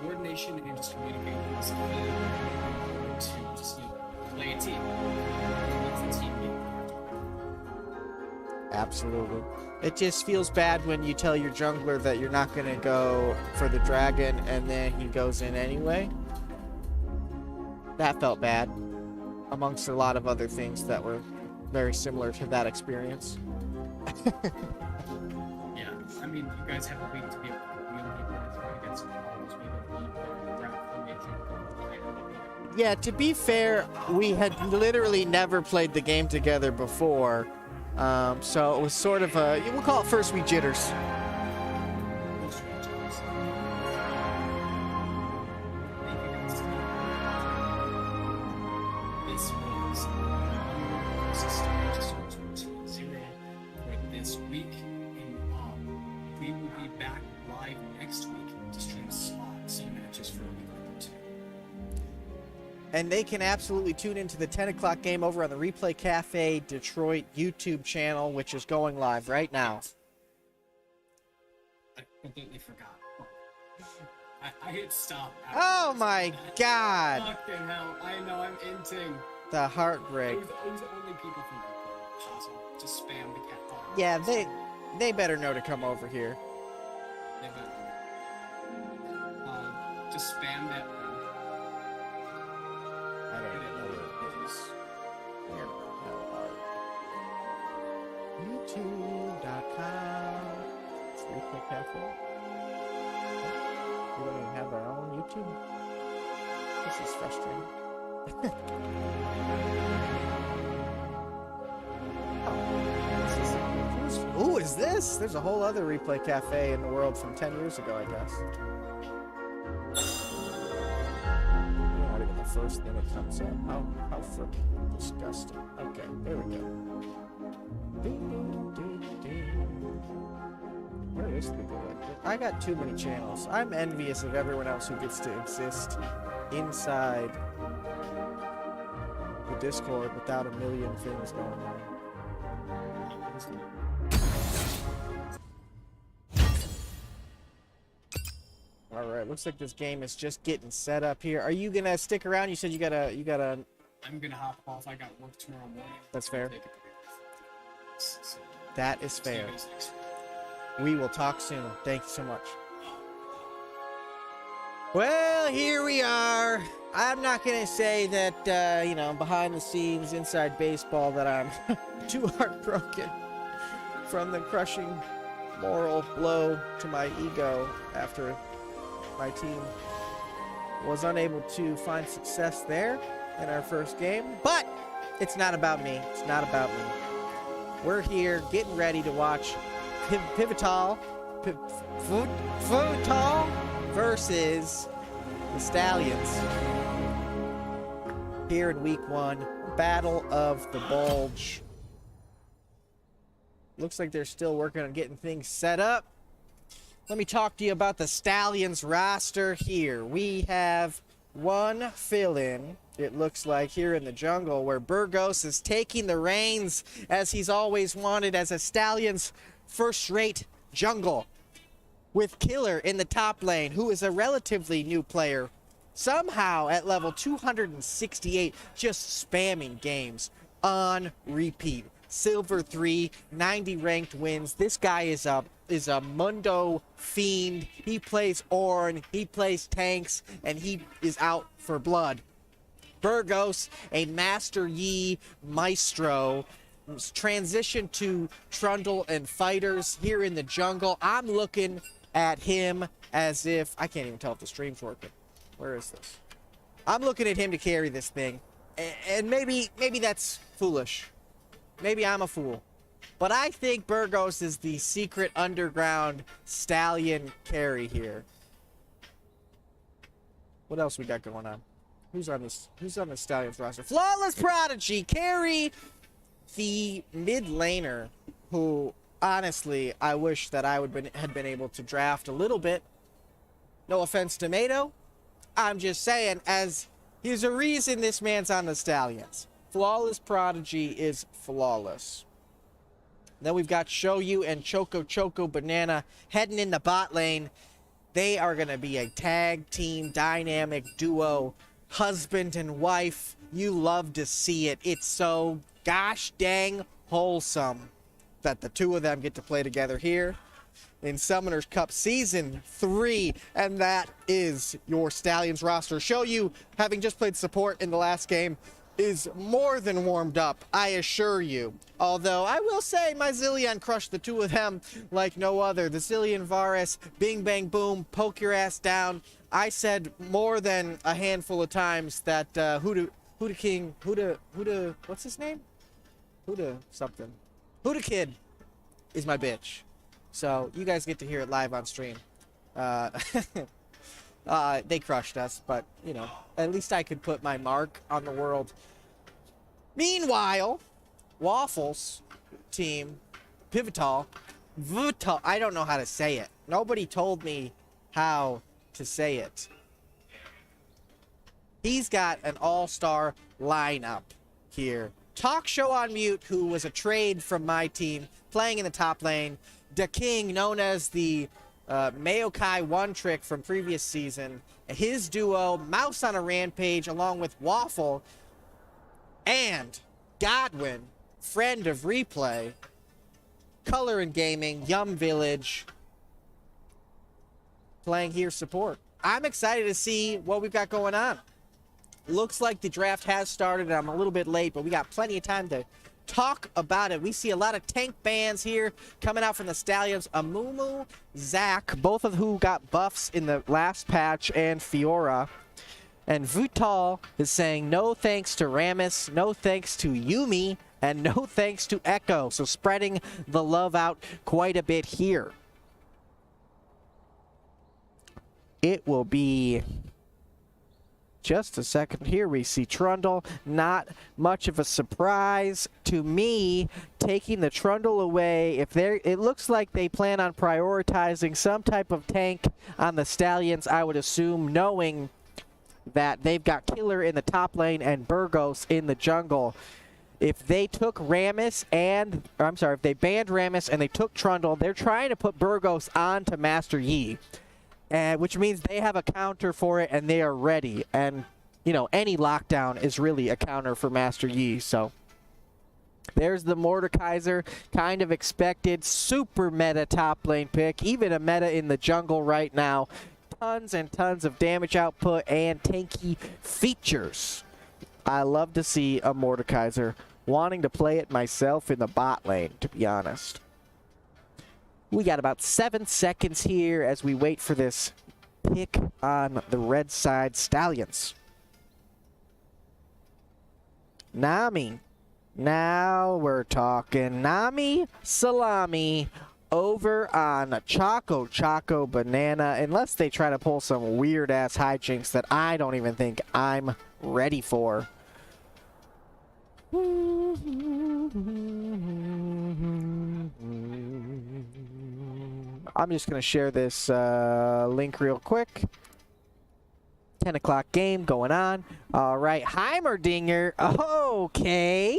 coordination and just communicating is key to just play a team. It's a team game. Absolutely. It just feels bad when you tell your jungler that you're not going to go for the dragon and then he goes in anyway. That felt bad, amongst a lot of other things that were very similar to that experience. Yeah, I mean, you guys have a week to be able to communicate against problems, Yeah, to be fair, we had literally never played the game together before. So it was sort of a, we'll call it first week jitters. This was for this week, and we will be back live next week to stream some matches for a week or two. And they can absolutely tune into the 10 o'clock game over on the Replay Cafe Detroit YouTube channel, which is going live right now. I completely forgot. I hit stop. Oh my god! Fucking hell, I know, I'm inting. The heartbreak. It was only people from Replay. Awesome. Just spam the cat ball. Yeah, they better know to come over here. They better. Just spam that. I don't know what it is. YouTube.com. It's Replay Cafe. We don't even have our own YouTube. This is frustrating. Who is this? There's a whole other Replay Cafe in the world from 10 years ago, I guess. Not even the first thing that comes up. How freaking disgusting. Okay, there we go. Where is the good? I got too many channels. I'm envious of everyone else who gets to exist inside the Discord without a million things going on. Alright, looks like this game is just getting set up here. Are you gonna stick around? You said you gotta... I'm gonna hop off. I got work tomorrow morning. That's fair. So, that is fair. We will talk soon. Thank you so much. Well, here we are. I'm not gonna say that, you know, behind the scenes, inside baseball, that I'm too heartbroken from the crushing moral blow to my ego after my team was unable to find success there in our first game. But it's not about me. It's not about me. We're here getting ready to watch PIVTOL versus the Stallions here in week 1. Battle of the Bulge. Looks like they're still working on getting things set up. Let me talk to you about the Stallions roster here. We have one fill-in, it looks like, here in the jungle, where Burgos is taking the reins as he's always wanted as a Stallions first-rate jungle, with Killer in the top lane, who is a relatively new player, somehow at level 268, just spamming games on repeat. Silver 3, 90 ranked wins. This guy is a Mundo fiend. He plays Ornn, he plays tanks, and he is out for blood. Burgos, a Master Yi maestro, transition to Trundle and fighters here in the jungle. I'm looking at him as if, I can't even tell if the stream's working. Where is this? I'm looking at him to carry this thing, and maybe that's foolish. Maybe I'm a fool. But I think Burgos is the secret underground Stallion carry here. What else we got going on? Who's on the Stallions roster? Flawless Prodigy carry the mid laner, who honestly I wish that I had been able to draft a little bit. No offense, Tomato. I'm just saying, as there's a reason this man's on the Stallions. Flawless Prodigy is flawless. Then we've got Shoyu and Choco Banana heading in the bot lane. They are going to be a tag team dynamic duo, husband and wife. You love to see it. It's so gosh dang wholesome that the two of them get to play together here in Summoners Cup Season 3, and that is your Stallions roster. Show you, having just played support in the last game, is more than warmed up, I assure you. Although, I will say, my Zillion crushed the two of them like no other. The Zillion Varus, bing bang boom, poke your ass down. I said more than a handful of times that Huda what's his name? Huda something. Huda Kid is my bitch. So, you guys get to hear it live on stream. They crushed us, but, you know, at least I could put my mark on the world. Meanwhile, Waffles team, PIVTOL, I don't know how to say it. Nobody told me how to say it. He's got an all-star lineup here. Talk Show on Mute, who was a trade from my team, playing in the top lane. The King, known as the Maokai One Trick from previous season. His duo, Mouse on a Rampage, along with Waffle. And Godwin, friend of Replay. Color and Gaming, Yum Village. Playing here support. I'm excited to see what we've got going on. Looks like the draft has started. I'm a little bit late, but we got plenty of time to talk about it. We see a lot of tank bands here coming out from the Stallions. Amumu, Zach, both of who got buffs in the last patch, and Fiora. And PIVTOL is saying no thanks to Rammus, no thanks to Yumi, and no thanks to Echo. So spreading the love out quite a bit here. It will be just a second here. We see Trundle. Not much of a surprise to me taking the Trundle away. It looks like they plan on prioritizing some type of tank on the Stallions, I would assume, knowing that they've got Killer in the top lane and Burgos in the jungle. If they took Rammus if they banned Rammus and they took Trundle, they're trying to put Burgos onto Master Yi. Which means they have a counter for it and they are ready. And, you know, any lockdown is really a counter for Master Yi. So there's the Mordekaiser, kind of expected. Super meta top lane pick. Even a meta in the jungle right now. Tons and tons of damage output and tanky features. I love to see a Mordekaiser. Wanting to play it myself in the bot lane, to be honest. We got about 7 seconds here as we wait for this pick on the red side. Stallions. Nami. Now we're talking. Nami Salami over on Choco Banana. Unless they try to pull some weird ass hijinks that I don't even think I'm ready for. I'm just going to share this link real quick. 10 o'clock game going on. All right, Heimerdinger. Okay.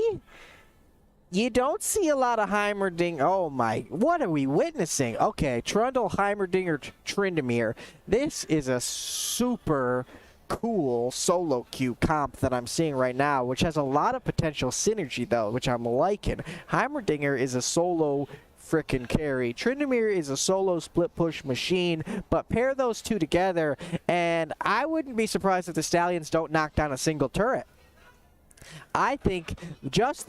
You don't see a lot of Heimerdinger. Oh my, what are we witnessing? Okay, Trundle, Heimerdinger, Tryndamere. This is a super cool solo queue comp that I'm seeing right now, which has a lot of potential synergy though, which I'm liking. Heimerdinger is a solo frickin' carry. Tryndamere is a solo split push machine, but pair those two together and I wouldn't be surprised if the Stallions don't knock down a single turret. I think just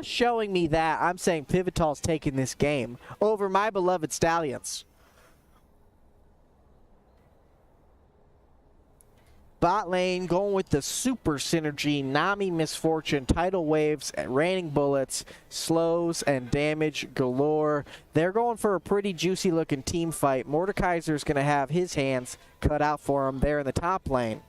showing me that, I'm saying PIVTOL's taking this game over my beloved Stallions. Bot lane going with the super synergy, Nami Misfortune, tidal waves, raining bullets, slows, and damage galore. They're going for a pretty juicy looking team fight. Mordekaiser's going to have his hands cut out for him there in the top lane.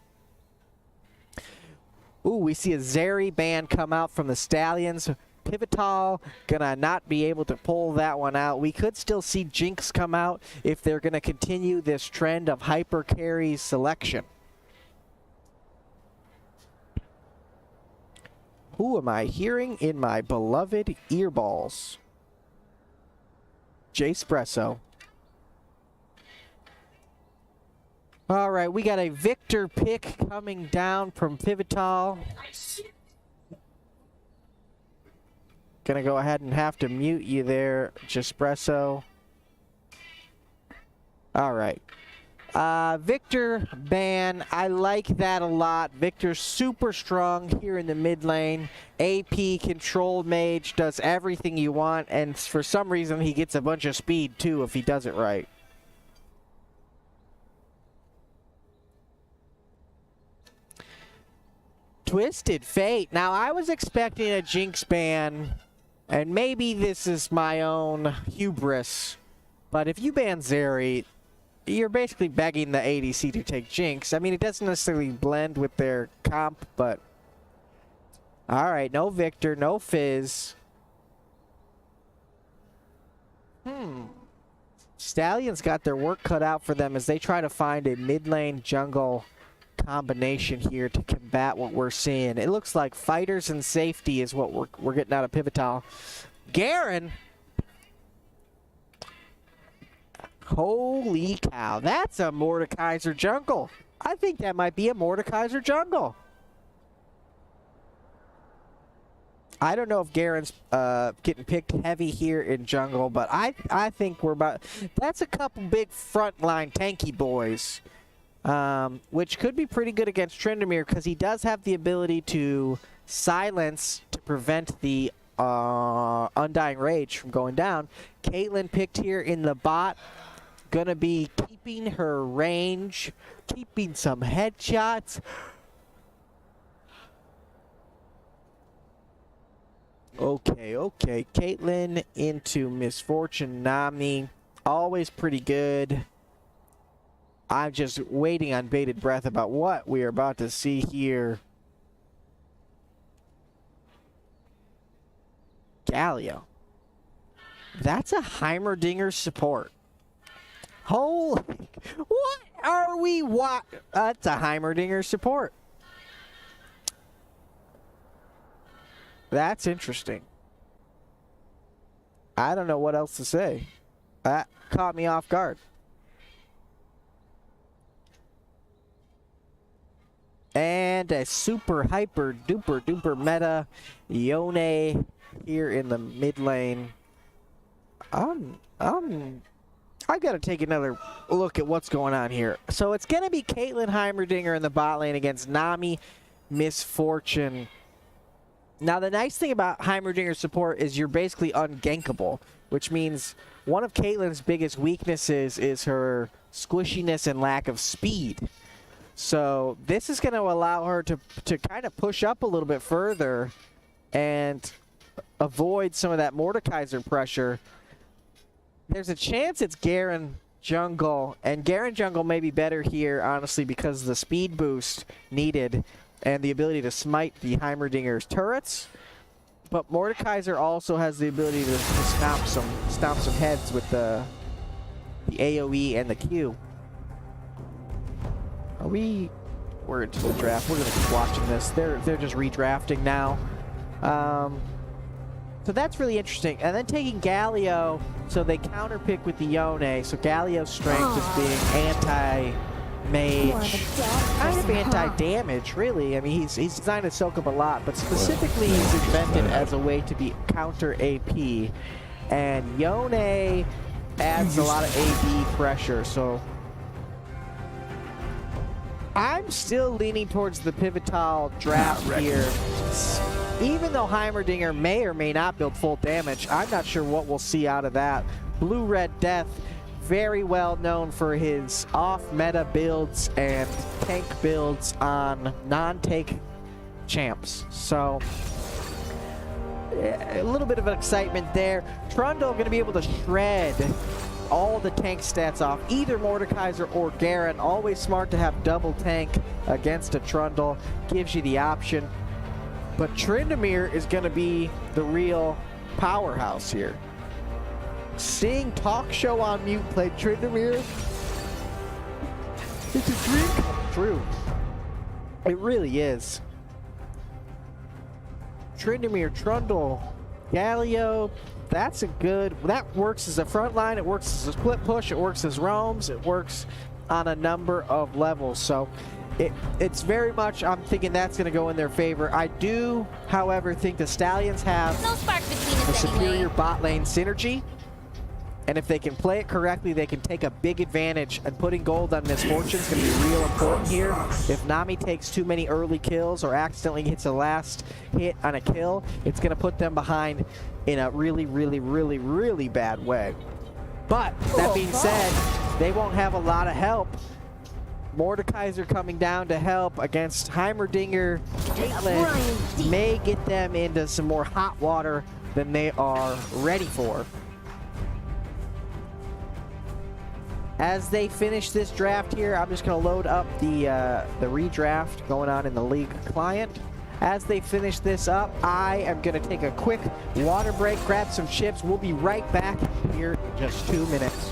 Ooh, we see a Zeri ban come out from the Stallions. PIVTOL gonna not be able to pull that one out. We could still see Jinx come out if they're gonna continue this trend of hyper carry selection. Who am I hearing in my beloved earballs? J-Spresso. All right, we got a Victor pick coming down from PIVTOL. Gonna go ahead and have to mute you there, Jespresso. All right. Victor ban, I like that a lot. Victor's super strong here in the mid lane. AP control mage, does everything you want, and for some reason he gets a bunch of speed too if he does it right. Twisted Fate. Now I was expecting a Jinx ban, and maybe this is my own hubris, but if you ban Zeri, you're basically begging the ADC to take Jinx. I mean, it doesn't necessarily blend with their comp, but... Alright, no Victor, no Fizz. Stallions got their work cut out for them as they try to find a mid lane jungle combination here to combat what we're seeing. It looks like fighters and safety is what we're getting out of PIVTOL. Garen... Holy cow, that's a Mordekaiser jungle. I think that might be a Mordekaiser jungle. I don't know if Garen's getting picked heavy here in jungle, but I think we're about... That's a couple big frontline tanky boys, which could be pretty good against Tryndamere because he does have the ability to silence to prevent the Undying Rage from going down. Caitlyn picked here in the bot. Gonna be keeping her range, keeping some headshots. Okay. Caitlyn into Misfortune Nami. Always pretty good. I'm just waiting on bated breath about what we are about to see here. Galio. That's a Heimerdinger support. Holy, what are we, what? That's a Heimerdinger support. That's interesting. I don't know what else to say. That caught me off guard. And a super hyper duper duper meta Yone here in the mid lane. I gotta take another look at what's going on here. So it's gonna be Caitlyn Heimerdinger in the bot lane against Nami Misfortune. Now the nice thing about Heimerdinger's support is you're basically ungankable, which means one of Caitlyn's biggest weaknesses is her squishiness and lack of speed. So this is gonna allow her to kind of push up a little bit further and avoid some of that Mordekaiser pressure. There's a chance it's Garen jungle, and Garen jungle may be better here, honestly, because of the speed boost needed and the ability to smite the Heimerdinger's turrets. But Mordekaiser also has the ability to stomp some heads with the AoE and the Q. We're into the draft. We're gonna keep watching this. They're just redrafting now. So that's really interesting. And then taking Galio, so they counterpick with the Yone. So Galio's strength is being anti-mage, kind of anti-damage, really. I mean, he's designed to soak up a lot, but specifically he's invented as a way to be counter AP. And Yone adds a lot of AD pressure, so I'm still leaning towards the PIVTOL draft here. Even though Heimerdinger may or may not build full damage, I'm not sure what we'll see out of that. Blue-Red Death, very well known for his off-meta builds and tank builds on non-tank champs. So, a little bit of excitement there. Trundle going to be able to shred all the tank stats off, either Mordekaiser or Garen. Always smart to have double tank against a Trundle. Gives you the option. But Tryndamere is going to be the real powerhouse here. Seeing Talk Show on mute play Tryndamere, it's a dream come true. It really is. Tryndamere, Trundle, Galio, that works as a front line, it works as a split push, it works as roams, it works on a number of levels. So it's very much, I'm thinking that's going to go in their favor. I do, however, think the Stallions have No spark between a us superior anyway. bot lane synergy. And if they can play it correctly, they can take a big advantage. And putting gold on Misfortune is going to be real important here. If Nami takes too many early kills or accidentally hits a last hit on a kill, it's going to put them behind in a really, really, really, really bad way. But that being said, they won't have a lot of help. Mordekaiser coming down to help against Heimerdinger. Caitlyn may get them into some more hot water than they are ready for. As they finish this draft here, I'm just going to load up the redraft going on in the league client. As they finish this up, I am going to take a quick water break, grab some chips. We'll be right back here in just 2 minutes.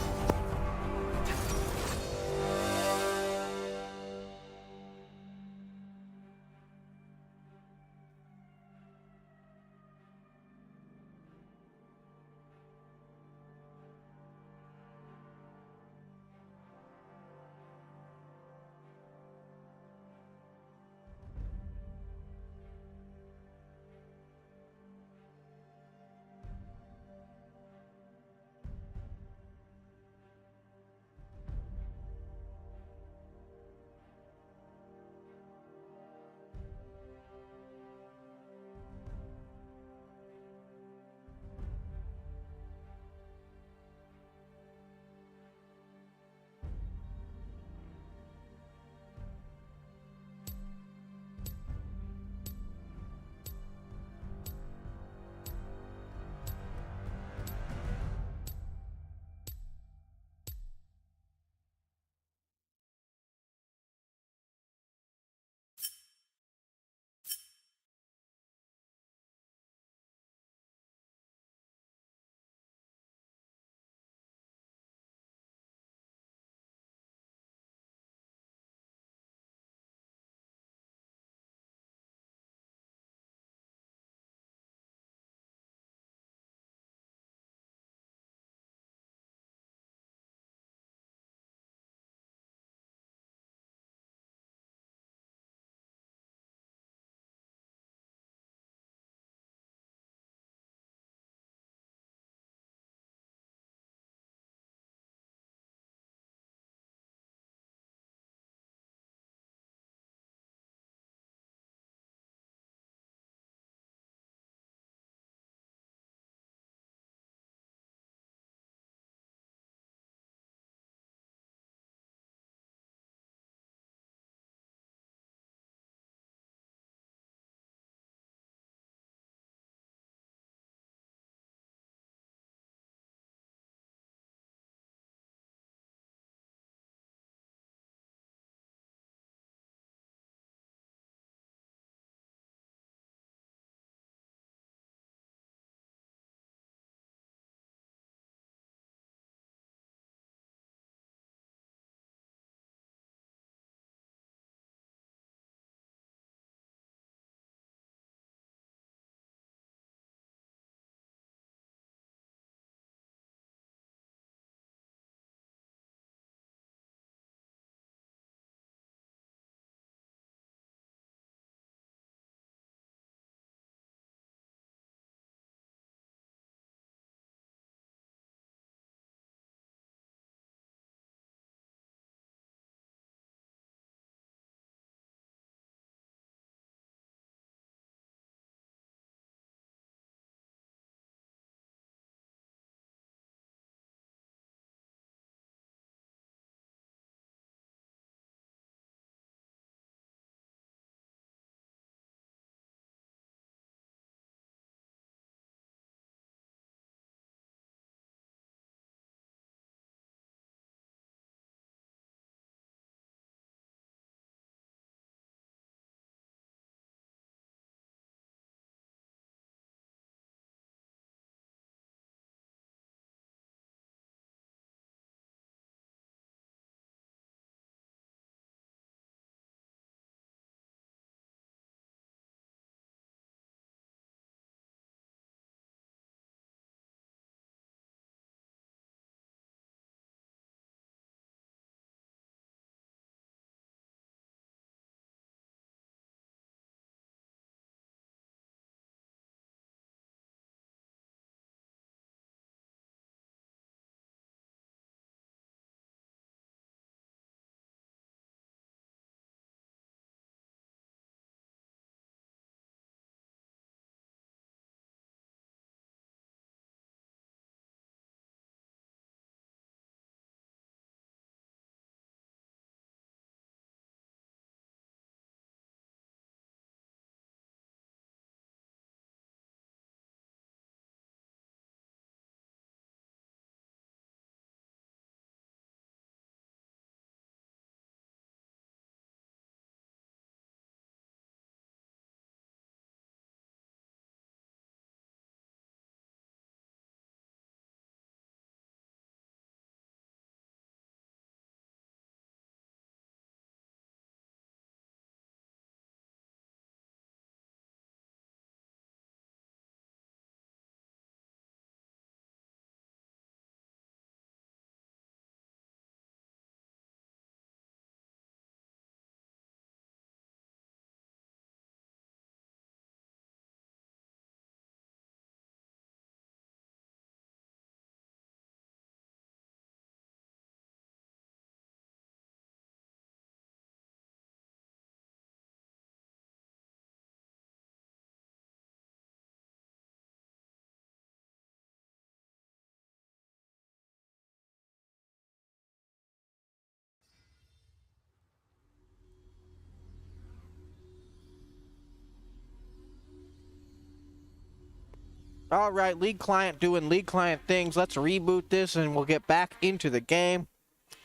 All right, League Client doing League Client things. Let's reboot this and we'll get back into the game.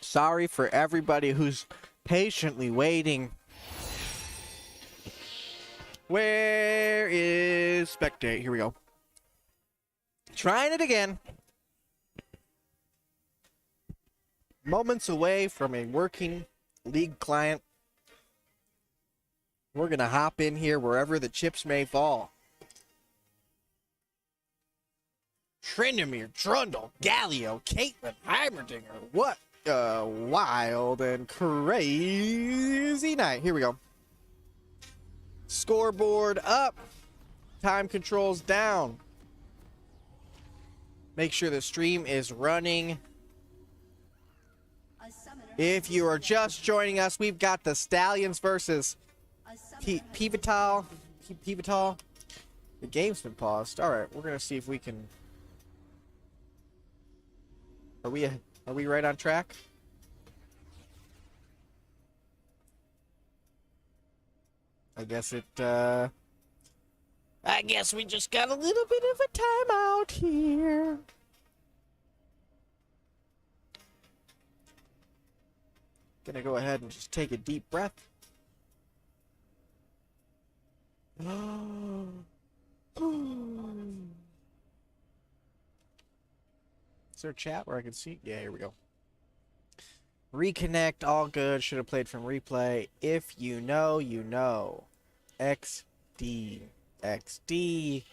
Sorry for everybody who's patiently waiting. Where is Spectate? Here we go. Trying it again. Moments away from a working League Client. We're going to hop in here wherever the chips may fall. Trindamere, Trundle, Galio, Caitlyn, Heimerdinger. What a wild and crazy night. Here we go. Scoreboard up. Time controls down. Make sure the stream is running. If you are just joining us, we've got the Stallions versus PIVTOL. PIVTOL. The game's been paused. All right, we're gonna see if we can. Are we right on track? I guess I guess we just got a little bit of a timeout here. Gonna go ahead and just take a deep breath. Is there a chat where I can see? Yeah, here we go. Reconnect, all good. Should have played from replay. If you know, you know. XD. XD.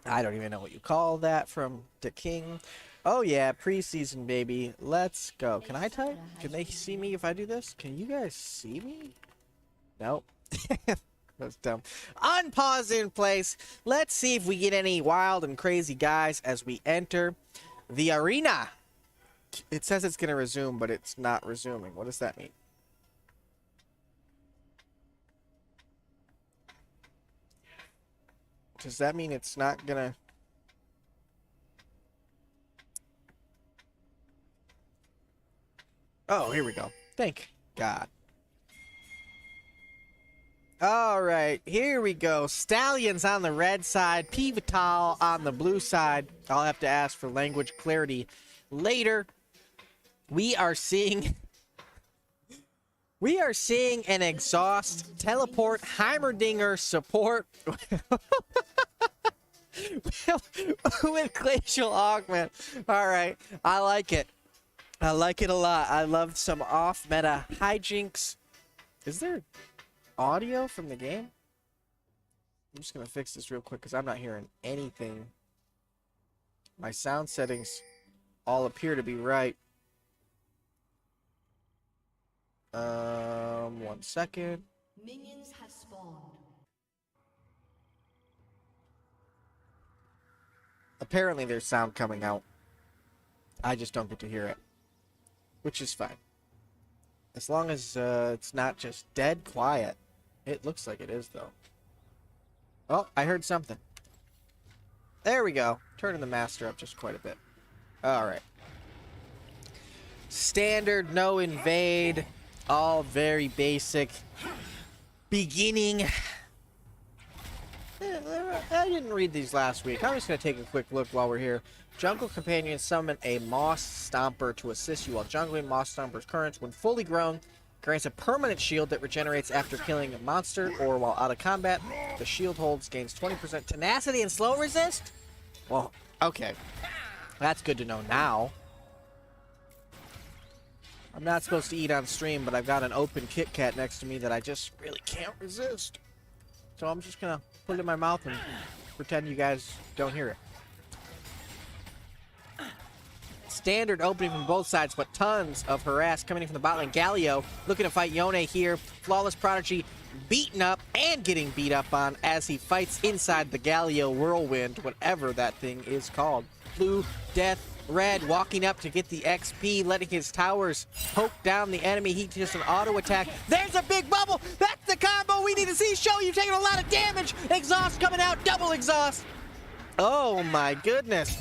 I don't even know what you call that from the king. Oh yeah, preseason, baby. Let's go. Can I type? Can they see me if I do this? Can you guys see me? Nope. That's dumb. Unpause in place. Let's see if we get any wild and crazy guys as we enter the arena. It says it's going to resume, but it's not resuming. What does that mean? Does that mean it's not going to... Oh, here we go. Thank God. All right, here we go. Stallions on the red side, PIVTOL on the blue side. I'll have to ask for language clarity later. We are seeing an exhaust teleport Heimerdinger support with glacial augment. All right, I like it. I like it a lot. I love some off meta hijinks. Is there audio from the game? I'm just gonna fix this real quick because I'm not hearing anything. My sound settings all appear to be right. 1 second. Minions have spawned. Apparently there's sound coming out. I just don't get to hear it, which is fine. As long as it's not just dead quiet. It looks like it is, though. Oh, I heard something. There we go. Turning the master up just quite a bit. All right. Standard, no invade. All very basic. Beginning. I didn't read these last week. I'm just going to take a quick look while we're here. Jungle Companion summon a Moss Stomper to assist you while jungling. Moss Stomper's currents, when fully grown, grants a permanent shield that regenerates after killing a monster or while out of combat. The shield holds gains 20% tenacity and slow resist? Well, okay. That's good to know now. I'm not supposed to eat on stream, but I've got an open Kit Kat next to me that I just really can't resist. So I'm just going to put it in my mouth and pretend you guys don't hear it. Standard opening from both sides, but tons of harass coming in from the bot lane. Galio looking to fight Yone here. Flawless Prodigy beaten up and getting beat up on as he fights inside the Galio whirlwind, whatever that thing is called. Blue, Death, Red walking up to get the XP, letting his towers poke down the enemy. He just an auto attack. There's a big bubble. That's the combo we need to see. Show you taking a lot of damage. Exhaust coming out. Double exhaust. Oh my goodness.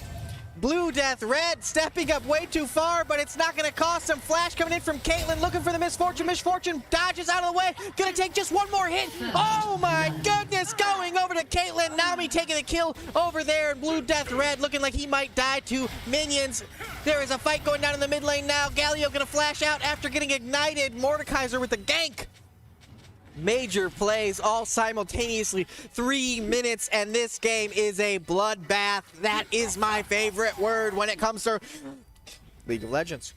Blue Death, red, stepping up way too far, but it's not going to cost him. Flash coming in from Caitlyn, looking for the Misfortune. Misfortune dodges out of the way. Going to take just one more hit. Oh my goodness, going over to Caitlyn. Nami taking the kill over there. Blue Death, red, looking like he might die to minions. There is a fight going down in the mid lane now. Galio going to flash out after getting ignited. Mordekaiser with the gank. Major plays all simultaneously. 3 minutes, and this game is a bloodbath. That is my favorite word when it comes to League of Legends.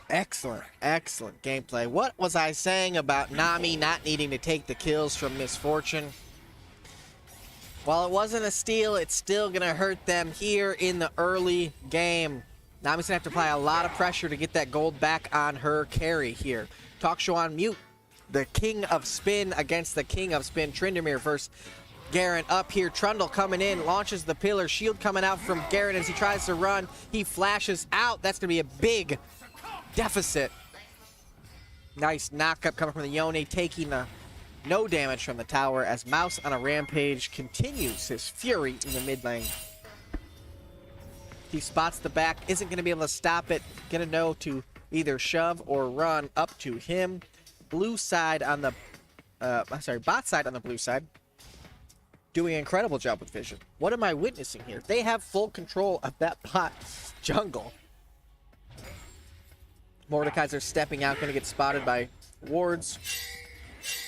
Excellent, excellent gameplay. What was I saying about Nami not needing to take the kills from Misfortune? While it wasn't a steal, it's still going to hurt them here in the early game. Nami's going to have to apply a lot of pressure to get that gold back on her carry here. Talk show on mute. The king of spin against the king of spin. Tryndamere versus Garen up here. Trundle coming in, launches the pillar. Shield coming out from Garen as he tries to run. He flashes out. That's going to be a big deficit. Nice knockup coming from the Yone, taking no damage from the tower as Mouse on a rampage continues his fury in the mid lane. He spots the back, isn't going to be able to stop it. Going to know to either shove or run up to him. Blue side on the, bot side on the blue side. Doing an incredible job with vision. What am I witnessing here? They have full control of that bot jungle. Mordekaiser stepping out, going to get spotted by wards.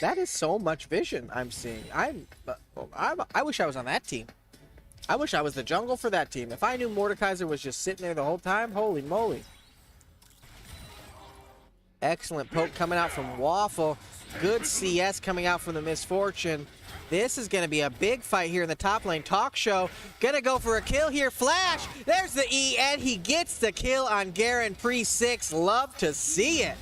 That is so much vision I'm seeing. I wish I was on that team. I wish I was the jungle for that team. If I knew Mordekaiser was just sitting there the whole time, holy moly. Excellent poke coming out from Waffle. Good CS coming out from the Misfortune. This is going to be a big fight here in the top lane. Talk show. Going to go for a kill here. Flash. There's the E, and he gets the kill on Garen pre-6. Love to see it.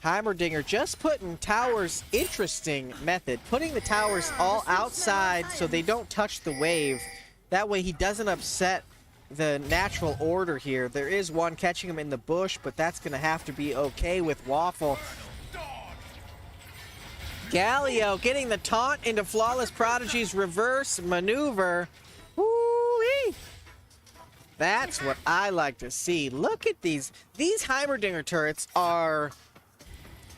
Heimerdinger just putting towers, interesting method, putting the towers all outside so they don't touch the wave. That way he doesn't upset the natural order here. There is one catching him in the bush, but that's going to have to be okay with Waffle. Galio getting the taunt into Flawless Prodigy's reverse maneuver. Woo-wee! That's what I like to see. Look at these. These Heimerdinger turrets are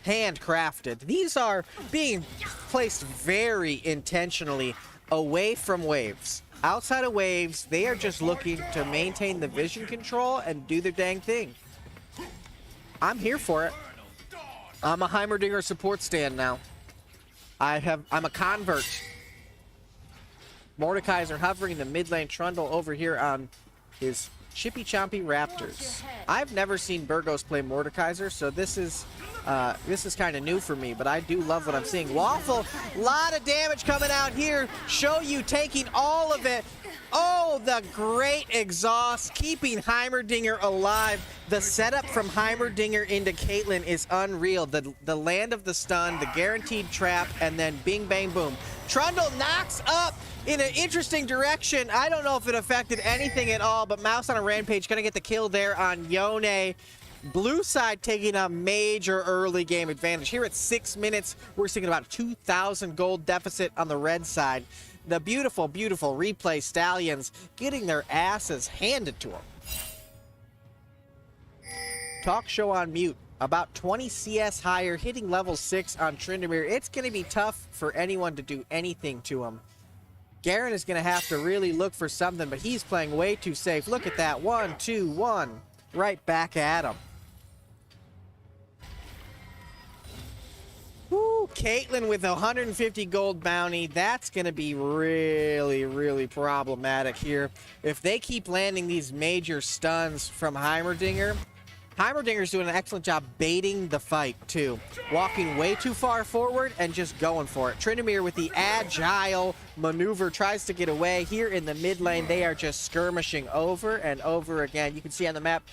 handcrafted. These are being placed very intentionally away from waves. Outside of waves, they are just looking to maintain the vision control and do their dang thing. I'm here for it. I'm a Heimerdinger support stand now. I'm a convert. Mordekaiser hovering the mid lane. Trundle over here on his Chippy Chompy Raptors. I've never seen Burgos play Mordekaiser, so this is kind of new for me, but I do love what I'm seeing. Waffle, a lot of damage coming out here. Show you taking all of it. Oh, the great exhaust, keeping Heimerdinger alive. The setup from Heimerdinger into Caitlyn is unreal. The land of the stun, the guaranteed trap, and then bing, bang, boom. Trundle knocks up in an interesting direction. I don't know if it affected anything at all, but Mouse on a rampage gonna get the kill there on Yone. Blue side taking a major early game advantage. Here at 6 minutes, we're seeing about 2,000 gold deficit on the red side. The beautiful, beautiful replay Stallions getting their asses handed to them. Talk show on mute. About 20 CS higher, hitting level 6 on Tryndamere. It's going to be tough for anyone to do anything to him. Garen is going to have to really look for something, but he's playing way too safe. Look at that. 1, 2, 1. Right back at him. Woo, Caitlyn with a 150 gold bounty. That's going to be really, really problematic here. If they keep landing these major stuns from Heimerdinger, Heimerdinger's doing an excellent job baiting the fight, too. Walking way too far forward and just going for it. Tryndamere with the agile maneuver tries to get away. Here in the mid lane, they are just skirmishing over and over again. You can see on the map,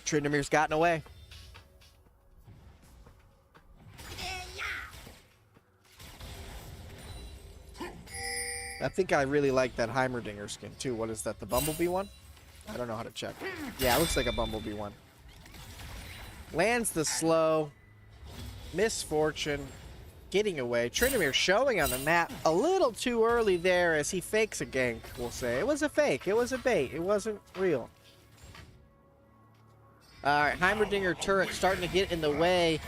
Tryndamere's gotten away. I think I really like that Heimerdinger skin, too. What is that, the Bumblebee one? I don't know how to check. Yeah, it looks like a Bumblebee one. Lands the slow. Misfortune getting away. Tryndamere showing on the map a little too early there as he fakes a gank, we'll say. It was a fake. It was a bait. It wasn't real. Alright, Heimerdinger turret starting to get in the way.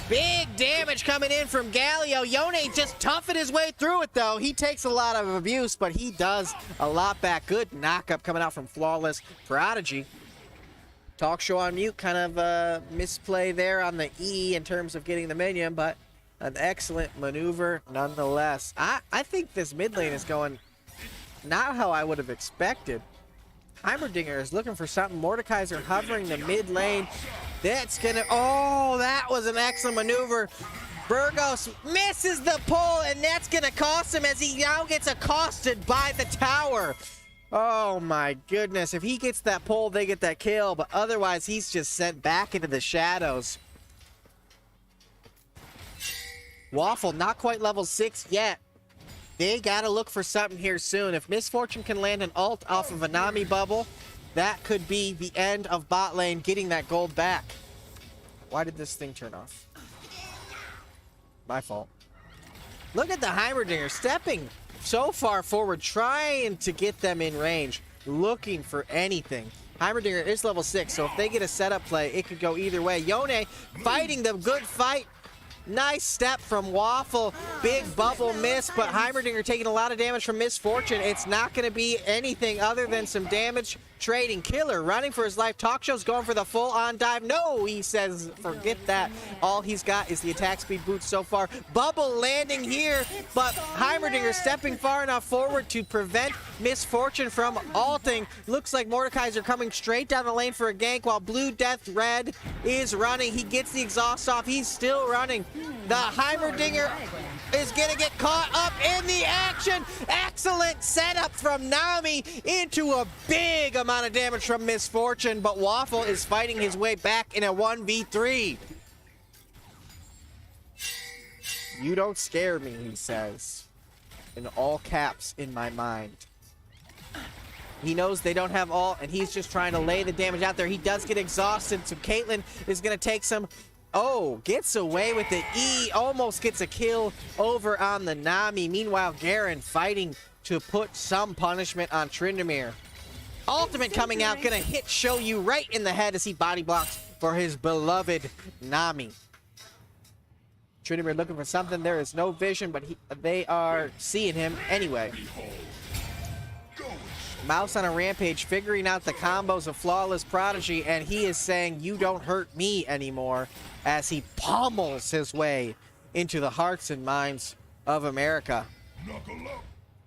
Big damage coming in from Galio. Yone just toughing his way through it, though. He takes a lot of abuse, but he does a lot back. Good knock-up coming out from Flawless Prodigy. Talk show on mute, kind of misplay there on the E in terms of getting the minion, but an excellent maneuver nonetheless. I think this mid lane is going not how I would have expected. Heimerdinger is looking for something. Mordekaiser hovering the mid lane. That's gonna, oh, that was an excellent maneuver. Burgos misses the pull, and that's gonna cost him as he now gets accosted by the tower. Oh my goodness, if he gets that pull, they get that kill, but otherwise he's just sent back into the shadows. Waffle, not quite level 6 yet. They gotta look for something here soon. If Misfortune can land an ult off of a Nami bubble, that could be the end of bot lane getting that gold back. Why did this thing turn off? My fault. Look at the Heimerdinger stepping so far forward, trying to get them in range, looking for anything. Heimerdinger is level 6, so if they get a setup play, it could go either way. Yone fighting the good fight. Nice step from Waffle. Big bubble miss, but Heimerdinger taking a lot of damage from Misfortune. It's not going to be anything other than some damage trading. Killer running for his life. Talk show's going for the full-on dive. No, he says, forget that. All he's got is the attack speed boost so far. Bubble landing here, but Heimerdinger stepping far enough forward to prevent Misfortune from ulting. Looks like Mordekaiser coming straight down the lane for a gank while Blue Death Red is running. He gets the exhaust off. He's still running. The Heimerdinger is going to get caught up in the action. Excellent setup from Nami into a big amount of damage from Misfortune, but Waffle is fighting his way back in a 1v3. You don't scare me, he says, in all caps in my mind. He knows they don't have ult, and he's just trying to lay the damage out there. He does get exhausted, so Caitlyn is going to take some. Oh, gets away with the E, almost gets a kill over on the Nami. Meanwhile, Garen fighting to put some punishment on Tryndamere. Ultimate coming out, gonna hit Shoyu right in the head as he body blocks for his beloved Nami. Tryndamere looking for something. There is no vision, but they are seeing him anyway. Mouse on a rampage, figuring out the combos of Flawless Prodigy, and he is saying, you don't hurt me anymore, as he pummels his way into the hearts and minds of America. Knuckle up.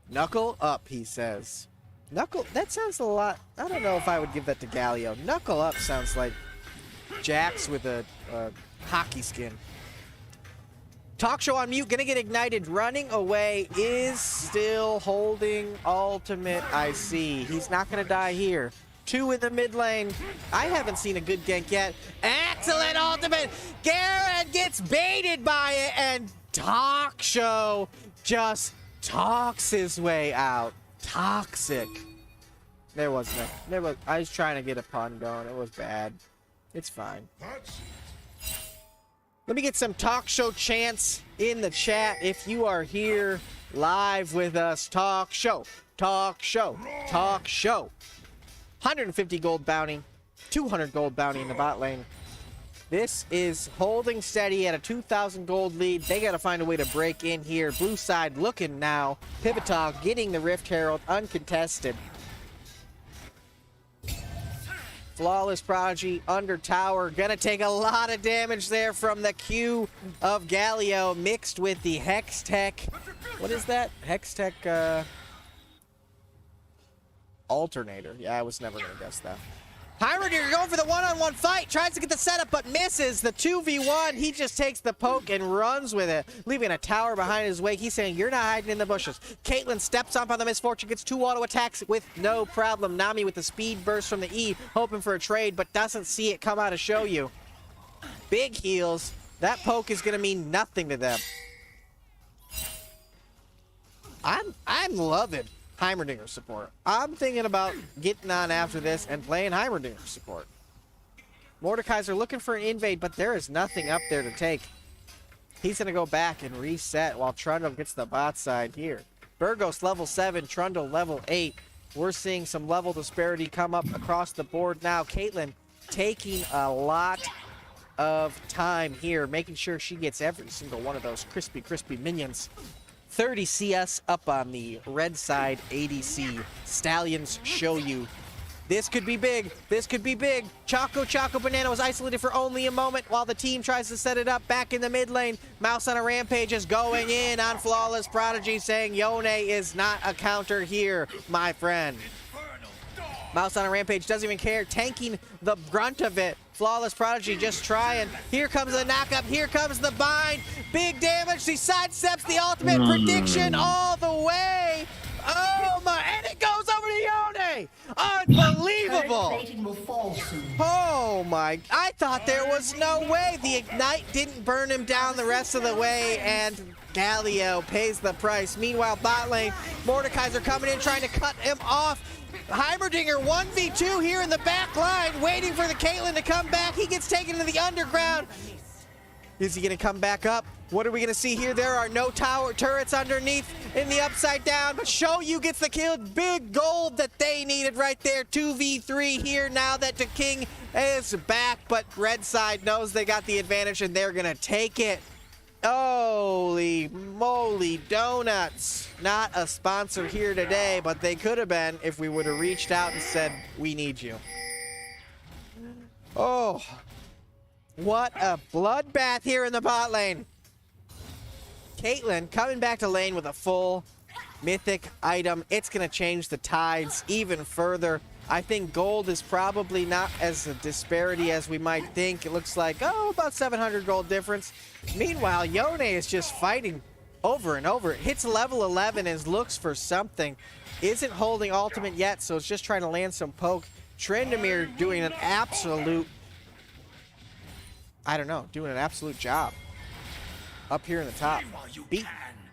Knuckle up, he says. Knuckle, that sounds a lot, I don't know if I would give that to Galio. Knuckle up sounds like Jax with a hockey skin. Talk show on mute, gonna get ignited, running away, is still holding ultimate, I see. He's not gonna die here. 2 in the mid lane. I haven't seen a good gank yet. Excellent ultimate! Garen gets baited by it, and Talk show just talks his way out. Toxic. There wasn't a, I was trying to get a pun going, it was bad. It's fine. That's it. Let me get some talk show chants in the chat if you are here live with us. Talk show, talk show, talk show. 150 gold bounty, 200 gold bounty in the bot lane. This is holding steady at a 2,000 gold lead. They got to find a way to break in here. Blue side looking now. PIVTOL getting the Rift Herald uncontested. Flawless Prodigy under tower. Gonna take a lot of damage there from the Q of Galio mixed with the Hextech. What is that? Hextech alternator. Yeah, I was never gonna guess that. Heimerdinger going for the one-on-one fight. Tries to get the setup, but misses. The 2v1, he just takes the poke and runs with it, leaving a tower behind his wake. He's saying, you're not hiding in the bushes. Caitlyn steps up on the Misfortune, gets 2 auto attacks with no problem. Nami with the speed burst from the E, hoping for a trade, but doesn't see it come out to show you. Big heals. That poke is going to mean nothing to them. I'm loving Heimerdinger support. I'm thinking about getting on after this and playing Heimerdinger support. Mordekaiser looking for an invade, but there is nothing up there to take. He's going to go back and reset while Trundle gets the bot side here. Burgos level 7, Trundle level 8. We're seeing some level disparity come up across the board now. Caitlyn taking a lot of time here, making sure she gets every single one of those crispy minions. 30 CS up on the red side ADC. Stallions show you. This could be big. This could be big. Choco Banana was isolated for only a moment while the team tries to set it up back in the mid lane. Mouse on a Rampage is going in on Flawless Prodigy, saying Yone is not a counter here, my friend. Mouse on a Rampage doesn't even care, tanking the brunt of it. Flawless Prodigy just trying. Here comes the knockup. Here comes the bind. Big damage. He sidesteps the ultimate prediction all the way. Oh my, and it goes over to Yone. Unbelievable. Plating will fall soon. Oh my, I thought there was no way. The Ignite didn't burn him down the rest of the way, and Galio pays the price. Meanwhile, bot lane, Mordekaiser coming in trying to cut him off. Heimerdinger 1v2 here in the back line, waiting for the Caitlyn to come back. He gets taken to the underground. Is he going to come back up? What are we going to see here? There are no tower turrets underneath in the upside down, but Shoyu gets the kill. Big gold that they needed right there. 2v3 here now that the King is back, but red side knows they got the advantage and they're going to take it. Holy moly donuts. Not a sponsor here today, but they could have been if we would have reached out and said, we need you. Oh, what a bloodbath here in the bot lane. Caitlyn coming back to lane with a full mythic item. It's going to change the tides even further. I think gold is probably not as a disparity as we might think. It looks like, oh, about 700 gold difference. Meanwhile, Yone is just fighting over and over. It hits level 11 and looks for something. Isn't holding ultimate yet, so it's just trying to land some poke. Tryndamere doing an absolute, I don't know, doing an absolute job up here in the top.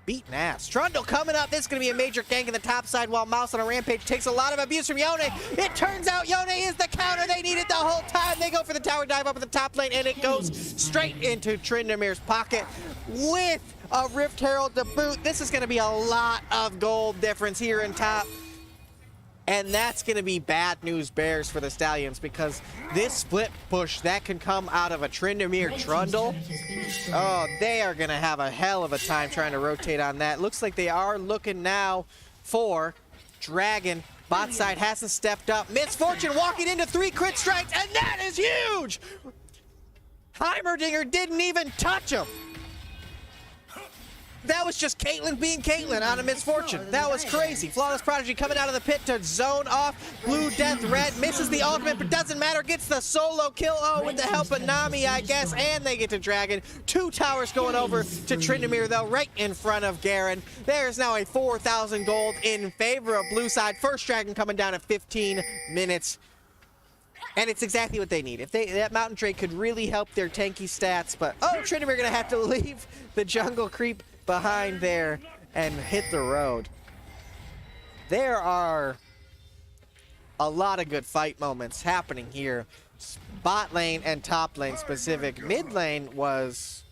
Beating ass. Trundle coming up. This is going to be a major gank in the top side while Mouse on a Rampage takes a lot of abuse from Yone. It turns out Yone is the counter they needed the whole time. They go for the tower dive up at the top lane, and it goes straight into Tryndamere's pocket with a Rift Herald to boot. This is going to be a lot of gold difference here in top. And that's going to be bad news bears for the Stallions, because this split push that can come out of a Tryndamere Trundle, oh, they are going to have a hell of a time trying to rotate on that. Looks like they are looking now for Dragon. Bot side hasn't stepped up. Misfortune walking into 3 crit strikes, and that is huge! Heimerdinger didn't even touch him. That was just Caitlyn being Caitlyn on a Misfortune. That was crazy. Flawless Prodigy coming out of the pit to zone off. Blue Death Red misses the ultimate, but doesn't matter. Gets the solo kill. Oh, with the help of Nami, I guess. And they get to Dragon. 2 towers going over to Tryndamere, though, right in front of Garen. There's now a 4,000 gold in favor of blue side. First Dragon coming down at 15 minutes. And it's exactly what they need. If that Mountain Drake could really help their tanky stats, but oh, Tryndamere gonna have to leave the jungle creep behind there and hit the road. There are a lot of good fight moments happening here. Bot lane and top lane specific. Mid lane was,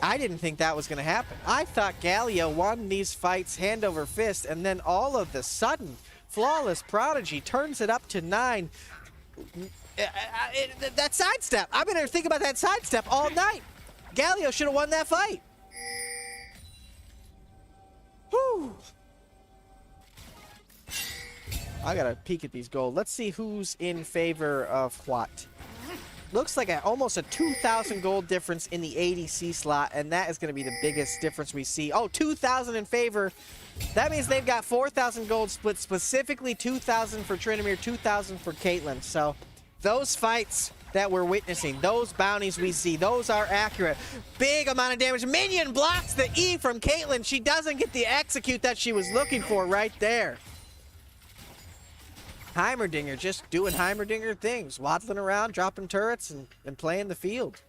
I didn't think that was going to happen. I thought Galio won these fights hand over fist, and then all of the sudden, Flawless Prodigy turns it up to 9. That sidestep, I'm going to think about that sidestep all night. Galio should have won that fight. Whew. I gotta peek at these gold. Let's see who's in favor of what. Looks like almost a 2,000 gold difference in the ADC slot, and that is going to be the biggest difference we see. Oh, 2,000 in favor. That means they've got 4,000 gold split, specifically 2,000 for Tryndamere, 2,000 for Caitlyn. So those fights that we're witnessing, those bounties we see, those are accurate. Big amount of damage. Minion blocks the E from Caitlyn. She doesn't get the execute that she was looking for right there. Heimerdinger just doing Heimerdinger things, waddling around, dropping turrets, and playing the field.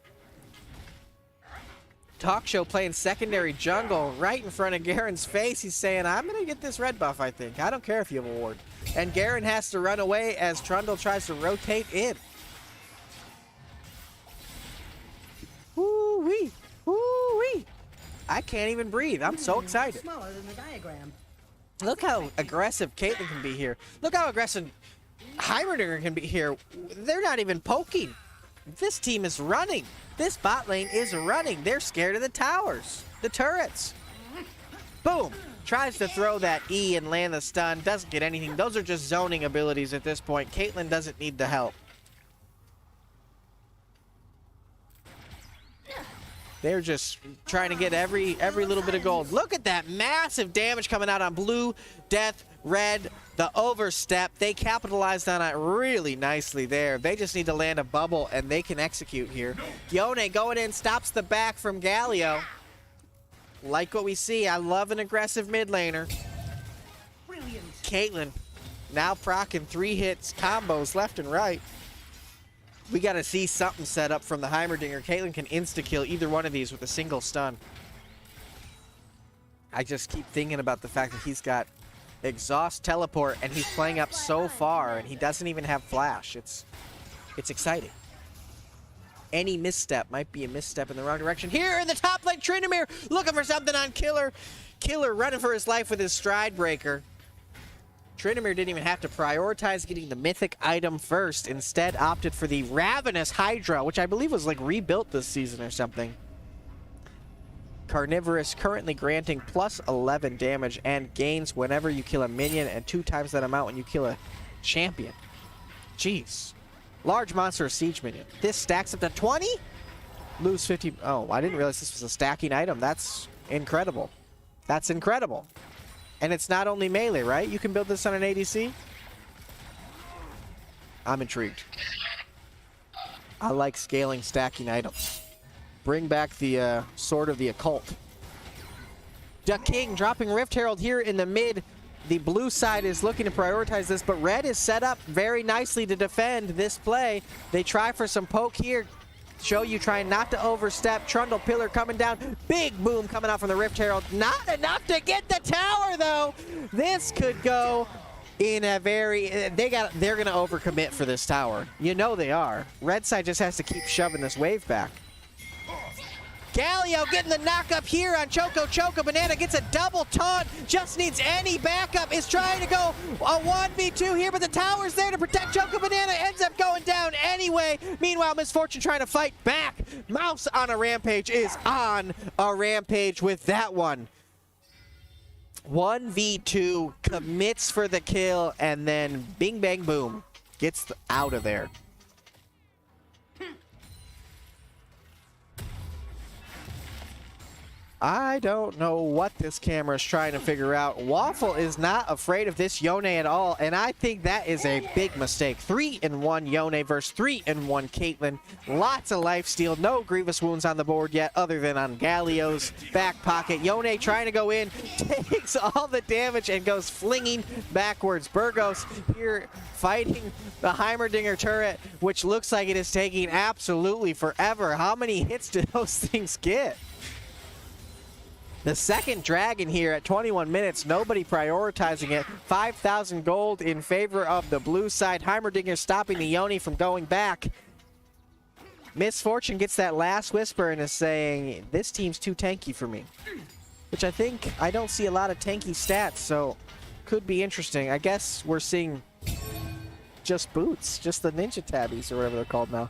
Talk Show playing secondary jungle right in front of Garen's face. He's saying, I'm going to get this red buff, I think. I don't care if you have a ward. And Garen has to run away as Trundle tries to rotate in. Woo-wee. Woo I can't even breathe. I'm so excited. Smaller than the diagram. Look how aggressive Caitlyn can be here. Look how aggressive Heimerdinger can be here. They're not even poking. This team is running. This bot lane is running. They're scared of the towers, the turrets. Boom. Tries to throw that E and land the stun. Doesn't get anything. Those are just zoning abilities at this point. Caitlyn doesn't need the help. They're just trying to get every little bit of gold. Look at that massive damage coming out on blue, death, red, the overstep. They capitalized on it really nicely there. They just need to land a bubble and they can execute here. Yone going in, stops the back from Galio. Like what we see. I love an aggressive mid laner. Brilliant. Caitlyn now proccing 3 hits, combos left and right. We got to see something set up from the Heimerdinger. Caitlyn can insta-kill either one of these with a single stun. I just keep thinking about the fact that he's got exhaust teleport and he's playing up so far and he doesn't even have flash. It's exciting. Any misstep might be a misstep in the wrong direction. Here in the top lane, Tryndamere looking for something on Killer. Killer running for his life with his stride breaker. Tryndamere didn't even have to prioritize getting the mythic item first. Instead opted for the Ravenous Hydra, which I believe was like rebuilt this season or something. Carnivorous, currently granting plus 11 damage and gains whenever you kill a minion and 2 times that amount when you kill a champion. Jeez. Large monster siege minion. This stacks up to 20? Lose 50. Oh, I didn't realize this was a stacking item. That's incredible. That's incredible. And it's not only melee, right? You can build this on an ADC? I'm intrigued. I like scaling, stacking items. Bring back the Sword of the Occult. Duck King dropping Rift Herald here in the mid. The blue side is looking to prioritize this, but red is set up very nicely to defend this play. They try for some poke here. Show you trying not to overstep. Trundle Pillar coming down. Big boom coming out from the Rift Herald. Not enough to get the tower, though. This could go in a very... They're going to overcommit for this tower. You know they are. Red side just has to keep shoving this wave back. Galio getting the knock up here on Choco. Choco Banana gets a double taunt. Just needs any backup. Is trying to go a 1v2 here, but the tower's there to protect Choco Banana. Ends up going down anyway. Meanwhile, Misfortune trying to fight back. Mouse on a rampage is on a rampage with that one. 1v2, commits for the kill, and then bing, bang, boom. Gets out of there. I don't know what this camera is trying to figure out. Waffle is not afraid of this Yone at all, and I think that is a big mistake. 3-1 Yone versus 3-1 Caitlyn. Lots of lifesteal, no grievous wounds on the board yet, other than on Galio's back pocket. Yone trying to go in, takes all the damage and goes flinging backwards. Burgos here fighting the Heimerdinger turret, which looks like it is taking absolutely forever. How many hits do those things get? The second dragon here at 21 minutes, nobody prioritizing it. 5,000 gold in favor of the blue side. Heimerdinger stopping the Yone from going back. Misfortune gets that last whisper and is saying, this team's too tanky for me. Which I don't see a lot of tanky stats, so could be interesting. I guess we're seeing just boots, just the ninja tabbies or whatever they're called now.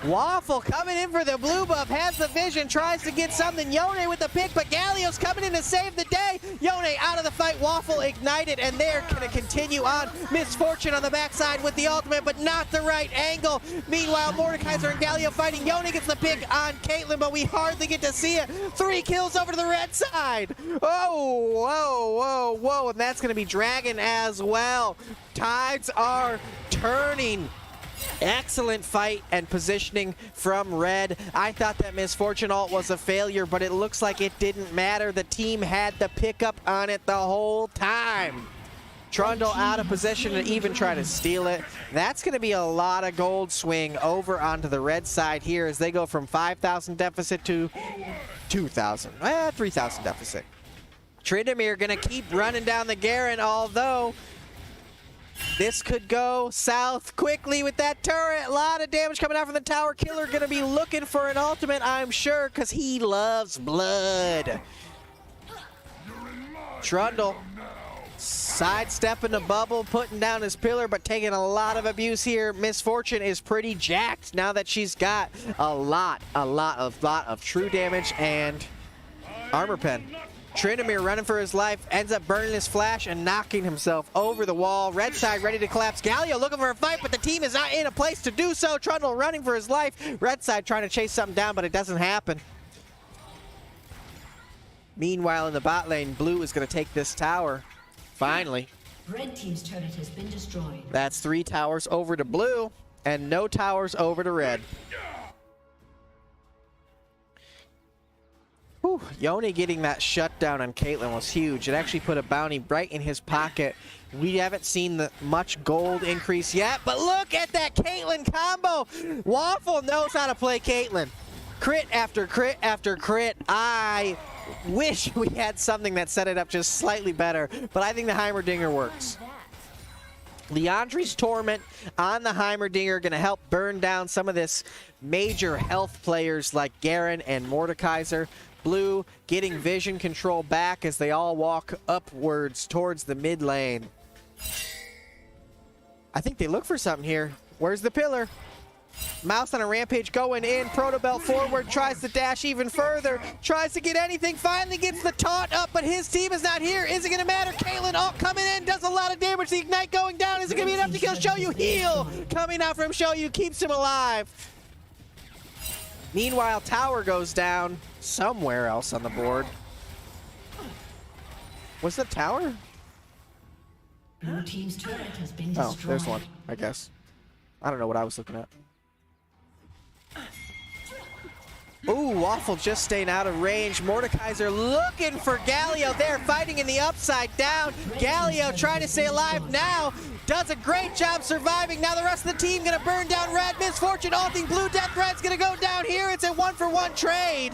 Waffle coming in for the blue buff, has the vision, tries to get something. Yone with the pick, but Galio's coming in to save the day. Yone out of the fight, Waffle ignited, and they're going to continue on. Misfortune on the backside with the ultimate, but not the right angle. Meanwhile, Mordekaiser and Galio fighting. Yone gets the pick on Caitlyn, but we hardly get to see it. 3 kills over to the red side. Oh, whoa, whoa, whoa, and that's going to be Dragon as well. Tides are turning. Excellent fight and positioning from red. I thought that Misfortune ult was a failure, but it looks like it didn't matter. The team had the pickup on it the whole time. Trundle out of position to even try to steal it. That's going to be a lot of gold swing over onto the red side here as they go from 5,000 deficit to 2,000. 3,000 deficit. Tryndamere going to keep running down the Garen, although This could go south quickly with that turret. A lot of damage coming out from the tower. Killer gonna be looking for an ultimate, I'm sure, because he loves blood. Trundle sidestepping the bubble, putting down his pillar, but taking a lot of abuse here. Misfortune is pretty jacked now that she's got a lot of true damage and armor pen. Tryndamere running for his life, ends up burning his flash and knocking himself over the wall. Red side ready to collapse. Galio looking for a fight, but the team is not in a place to do so. Trundle running for his life. Red side trying to chase something down, but it doesn't happen. Meanwhile, in the bot lane, Blue is going to take this tower. Finally. Red team's turret has been destroyed. That's 3 towers over to Blue and no towers over to Red. Whew, Yone getting that shutdown on Caitlyn was huge. It actually put a bounty right in his pocket. We haven't seen the much gold increase yet, but look at that Caitlyn combo. Waffle knows how to play Caitlyn. Crit after crit after crit. I wish we had something that set it up just slightly better, but I think the Heimerdinger works. Leandri's Torment on the Heimerdinger going to help burn down some of this major health players like Garen and Mordekaiser. Blue getting vision control back as they all walk upwards towards the mid lane. I think they look for something here. Where's the pillar? Mouse on a rampage going in. Protobelt forward, tries to dash even further. Tries to get anything, finally gets the taunt up, but his team is not here. Is it going to matter? Caitlyn coming in, does a lot of damage. The Ignite going down. Is it going to be enough to kill Shoyu? Heal coming out from Shoyu, keeps him alive. Meanwhile, tower goes down somewhere else on the board. Was the tower? Blue team's turret has been destroyed. Oh, there's one, I guess. I don't know what I was looking at. Ooh, Waffle just staying out of range. Mordekaiser looking for Galio there, fighting in the upside down. Galio trying to stay alive now. Does a great job surviving. Now the rest of the team gonna burn down Red. Misfortune ulting Blue. Death Red's gonna go down here. It's a 1-for-1 trade.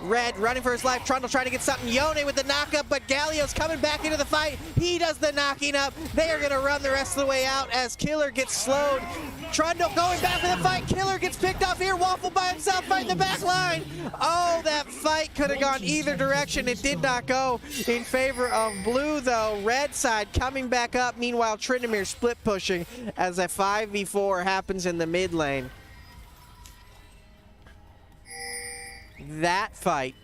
Red running for his life. Trundle trying to get something. Yone with the knockup, but Galio's coming back into the fight. He does the knocking up. They are going to run the rest of the way out as Killer gets slowed. Trundle going back for the fight. Killer gets picked off here. Waffle by himself fighting the back line. Oh, that fight could have gone either direction. It did not go in favor of Blue, though. Red side coming back up. Meanwhile, Tryndamere split pushing as a 5v4 happens in the mid lane. That fight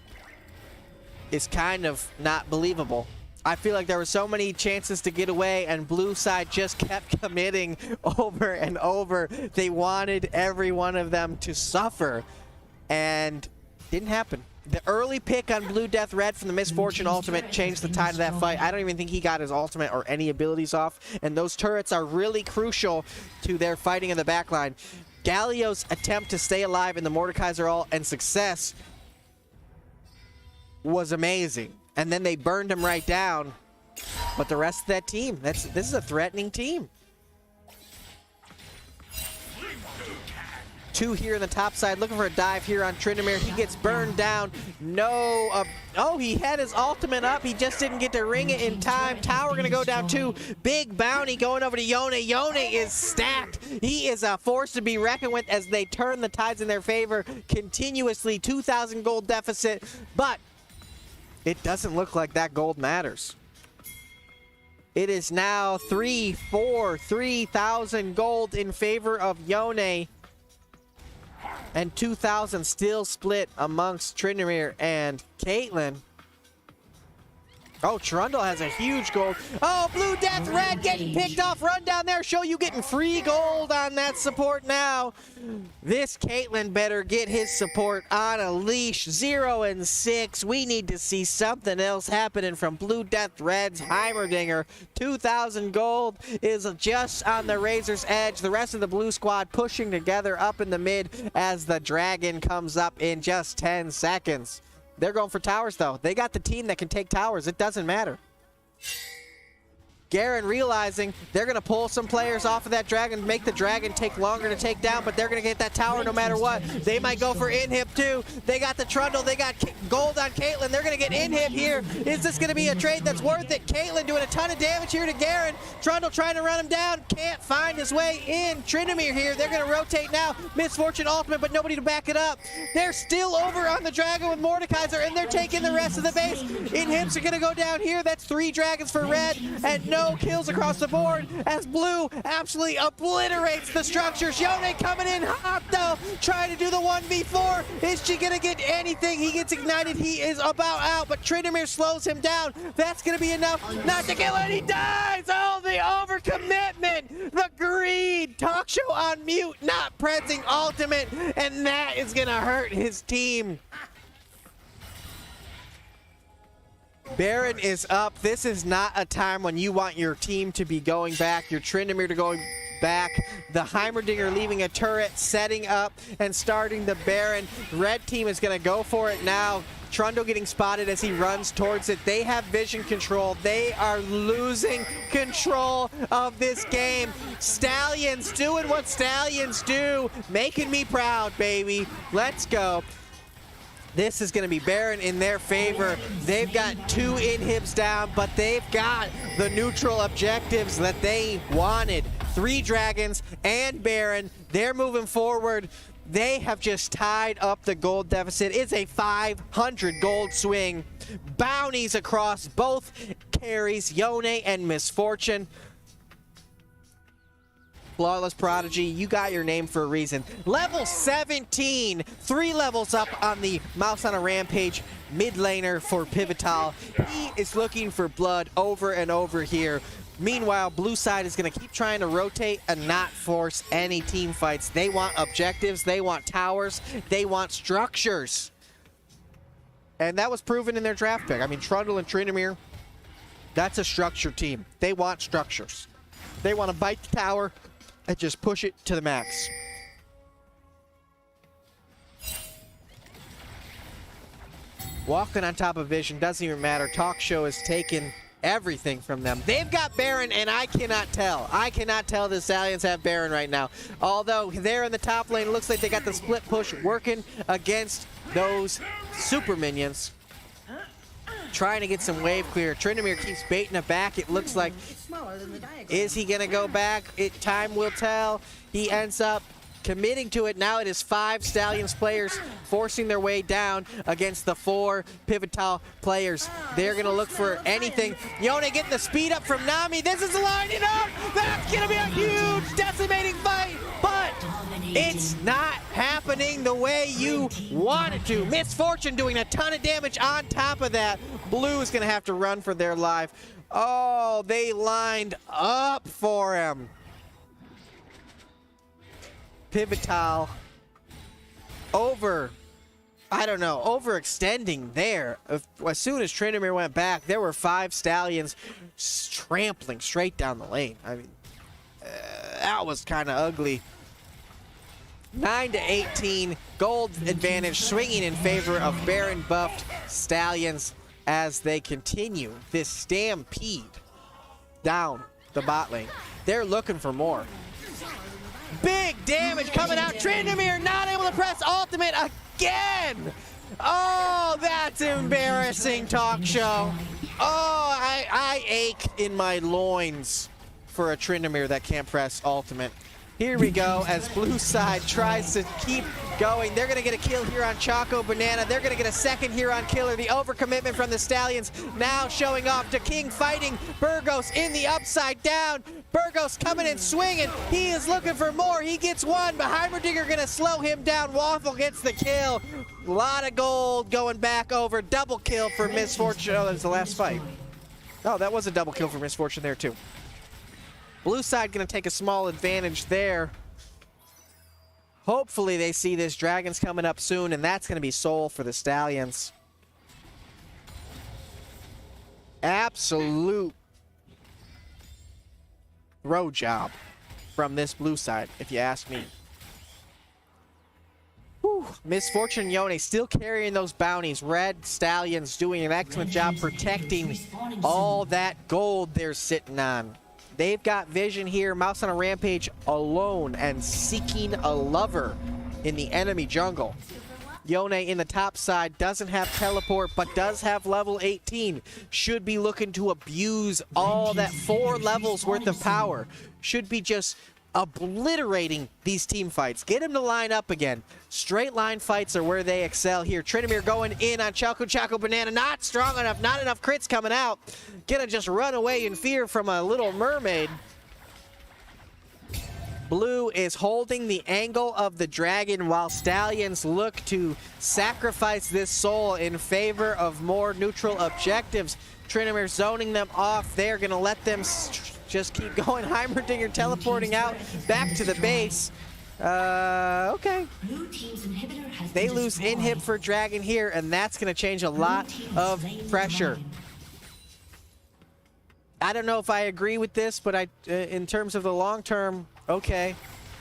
is kind of not believable. I feel like there were so many chances to get away and Blue side just kept committing over and over. They wanted every one of them to suffer and didn't happen. The early pick on Blue Death Red from the Misfortune ultimate changed the tide of that fight. I don't even think he got his ultimate or any abilities off, and those turrets are really crucial to their fighting in the backline. Galio's attempt to stay alive in the Mordekaiser ult and success was amazing. And then they burned him right down. But the rest of that team, this is a threatening team. 2 here in the top side, looking for a dive here on Tryndamere. He gets burned down. No, oh, he had his ultimate up. He just didn't get to ring it in time. Tower gonna go down too. Big bounty going over to Yone. Yone is stacked. He is a force to be reckoned with as they turn the tides in their favor continuously. 2,000 gold deficit, but it doesn't look like that gold matters. It is now 3,000 gold in favor of Yone. And 2,000 still split amongst Tryndamere and Caitlyn. Oh, Trundle has a huge gold. Oh, Blue Death Red getting picked off. Run down there. Show you getting free gold on that support now. This Caitlyn better get his support on a leash. 0 and 6. We need to see something else happening from Blue Death Red's Heimerdinger. 2,000 gold is just on the razor's edge. The rest of the blue squad pushing together up in the mid as the dragon comes up in just 10 seconds. They're going for towers, though. They got the team that can take towers. It doesn't matter. Garen realizing they're going to pull some players off of that dragon, make the dragon take longer to take down, but they're going to get that tower no matter what. They might go for inhib too. They got the Trundle, they got gold on Caitlyn. They're going to get inhib here. Is this going to be a trade that's worth it? Caitlyn doing a ton of damage here to Garen. Trundle trying to run him down, can't find his way in. Tryndamere here, they're going to rotate now. Misfortune ultimate, but nobody to back it up. They're still over on the dragon with Mordekaiser, and they're taking the rest of the base. Inhibs are going to go down here. That's 3 dragons for red, and no kills across the board as blue absolutely obliterates the structures. Yone coming in hot though, trying to do the 1v4. Is she gonna get anything? He gets ignited, he is about out, but Tryndamere slows him down. That's gonna be enough not to kill, and he dies. Oh, the overcommitment, the greed. Talk show on mute, not pressing ultimate, and that is gonna hurt his team. Baron is up. This is not a time when you want your team to be going back, your Tryndamere to going back. The Heimerdinger leaving a turret, setting up and starting the Baron. Red team is going to go for it now. Trundle getting spotted as he runs towards it. They have vision control. They are losing control of this game. Stallions doing what Stallions do. Making me proud, baby. Let's go. This is going to be Baron in their favor. They've got 2 inhibs down, but they've got the neutral objectives that they wanted. 3 dragons and Baron. They're moving forward. They have just tied up the gold deficit. It's a 500 gold swing. Bounties across both carries, Yone and Misfortune. Flawless Prodigy, you got your name for a reason. Level 17, 3 levels up on the Mouse on a Rampage mid laner for PIVTOL. He is looking for blood over and over here. Meanwhile, blue side is going to keep trying to rotate and not force any team fights. They want objectives, they want towers, they want structures. And that was proven in their draft pick. I mean, Trundle and Tryndamere, that's a structured team. They want structures. They want to bite the tower and just push it to the max. Walking on top of Vision doesn't even matter. Talk show has taken everything from them. They've got Baron, and I cannot tell. I cannot tell the Stallions have Baron right now. Although they're in the top lane, it looks like they got the split push working against those super minions. Trying to get some wave clear. Tryndamere keeps baiting it back. It looks like, is he gonna go back? Time will tell. He ends up committing to it. Now it is 5 Stallions players forcing their way down against the 4 PIVTOL players. They're gonna look for anything. Yone getting the speed up from Nami. This is lining up. That's gonna be a huge decimating fight, but it's not happening the way you want it to. Misfortune doing a ton of damage on top of that. Blue is gonna have to run for their life. Oh, they lined up for him. PIVTOL overextending there. As soon as Tryndamere went back, there were 5 Stallions trampling straight down the lane. I mean, that was kind of ugly. 9-18, gold advantage swinging in favor of Baron buffed Stallions as they continue this stampede down the bot lane. They're looking for more. Big damage coming out. Tryndamere not able to press ultimate again. Oh, that's embarrassing, Talk show. Oh, I ache in my loins for a Tryndamere that can't press ultimate. Here we go as blue side tries to keep going. They're going to get a kill here on Choco Banana. They're going to get a second here on Killer. The overcommitment from the Stallions now showing off to King fighting Burgos in the upside down. Burgos coming and swinging. He is looking for more. He gets one, but Heimerdinger going to slow him down. Waffle gets the kill. A lot of gold going back over. Double kill for Misfortune. Oh, that was the last fight. Oh, that was a double kill for Misfortune there too. Blue side going to take a small advantage there. Hopefully they see this. Dragon's coming up soon, and that's going to be Soul for the Stallions. Absolute throw job from this blue side, if you ask me. Whew. Whew. Misfortune Yone still carrying those bounties. Red Stallions doing an excellent job protecting all that gold they're sitting on. They've got vision here. Mouse on a Rampage alone and seeking a lover in the enemy jungle. Yone in the top side doesn't have teleport, but does have level 18. Should be looking to abuse all that 4 levels worth of power. Should be just obliterating these team fights. Get him to line up again. Straight line fights are where they excel here. Tryndamere going in on Choco Banana. Not strong enough. Not enough crits coming out. Gonna just run away in fear from a little mermaid. Blue is holding the angle of the dragon while Stallions look to sacrifice this soul in favor of more neutral objectives. Tryndamere zoning them off. They're gonna let them just keep going. Heimerdinger teleporting out back to the base. Okay. They lose inhib for dragon here, and that's gonna change a lot of pressure. I don't know if I agree with this, but in terms of the long term, okay.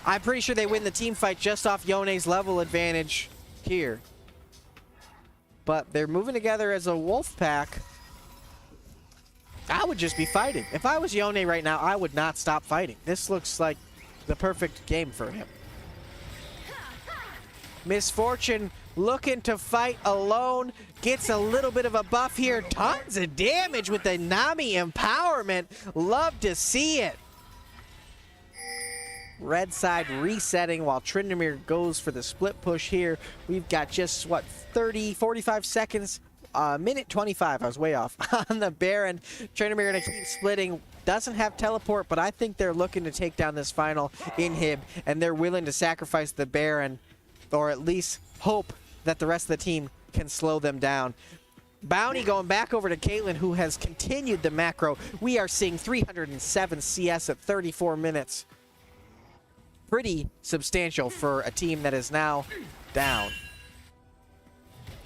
I'm pretty sure they win the team fight just off Yone's level advantage here. But they're moving together as a wolf pack. I would just be fighting. If I was Yone right now, I would not stop fighting. This looks like the perfect game for him. Misfortune looking to fight alone. Gets a little bit of a buff here. Tons of damage with the Nami empowerment. Love to see it. Red side resetting while Tryndamere goes for the split push here. We've got just, what, 45 seconds? Minute 25, I was way off, on the Baron. Tryndamere gonna keep splitting. Doesn't have teleport, but I think they're looking to take down this final inhib, and they're willing to sacrifice the Baron, or at least hope that the rest of the team can slow them down. Bounty going back over to Caitlyn, who has continued the macro. We are seeing 307 CS at 34 minutes. Pretty substantial for a team that is now down.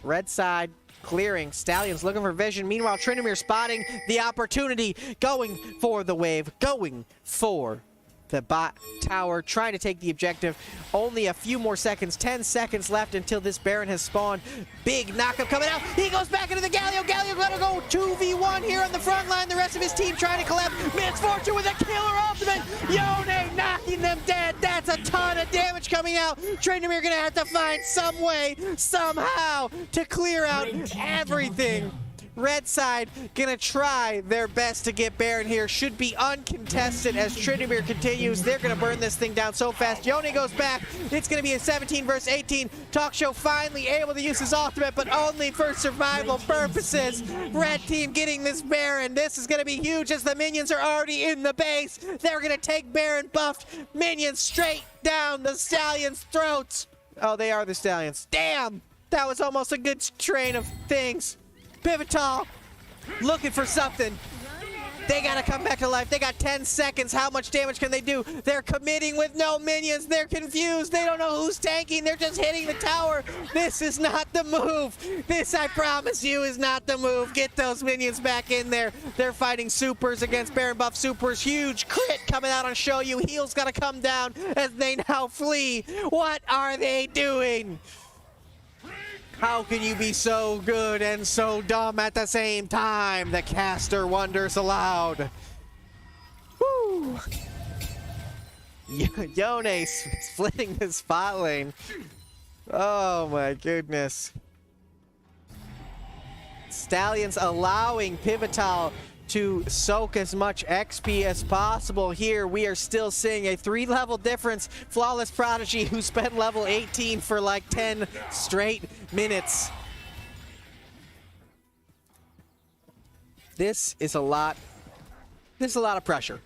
Red side clearing. Stallions looking for vision. Meanwhile, Tryndamere spotting the opportunity. Going for the wave. Going for the bot tower. Trying to take the objective. Only a few more seconds. 10 seconds left until this Baron has spawned. Big knockup coming out. He goes back into the Galio. Galio gonna go 2v1 here on the front line. The rest of his team trying to collapse. Misfortune with a killer ultimate. Yone knocking them dead. That's a ton of damage coming out. Tryndamere gonna have to find some way, somehow, to clear out everything. Red side gonna try their best to get Baron here. Should be uncontested as Tryndamere continues. They're gonna burn this thing down so fast. Yone goes back. It's gonna be a 17 versus 18. Talk Show finally able to use his ultimate, but only for survival purposes. Red team getting this Baron. This is gonna be huge as the minions are already in the base. They're gonna take Baron buffed minions straight down the Stallions' throats. Oh, they are the Stallions. Damn! That was almost a good train of things. PIVTOL looking for something. They gotta come back to life. They got 10 seconds. How much damage can they do? They're committing with no minions. They're confused. They don't know who's tanking. They're just hitting the tower. This is not the move. This, I promise you, is not the move. Get those minions back in there. They're fighting supers against Baron buff supers. Huge crit coming out on Show You. Heal's gotta come down as they now flee. What are they doing? How can you be so good and so dumb at the same time? The caster wonders aloud. Woo! Yone splitting the spot lane. Oh my goodness. Stallions allowing PIVTOL to soak as much XP as possible here. We are still seeing a 3-level difference. Flawless Prodigy, who spent level 18 for like 10 straight minutes. This is a lot of pressure.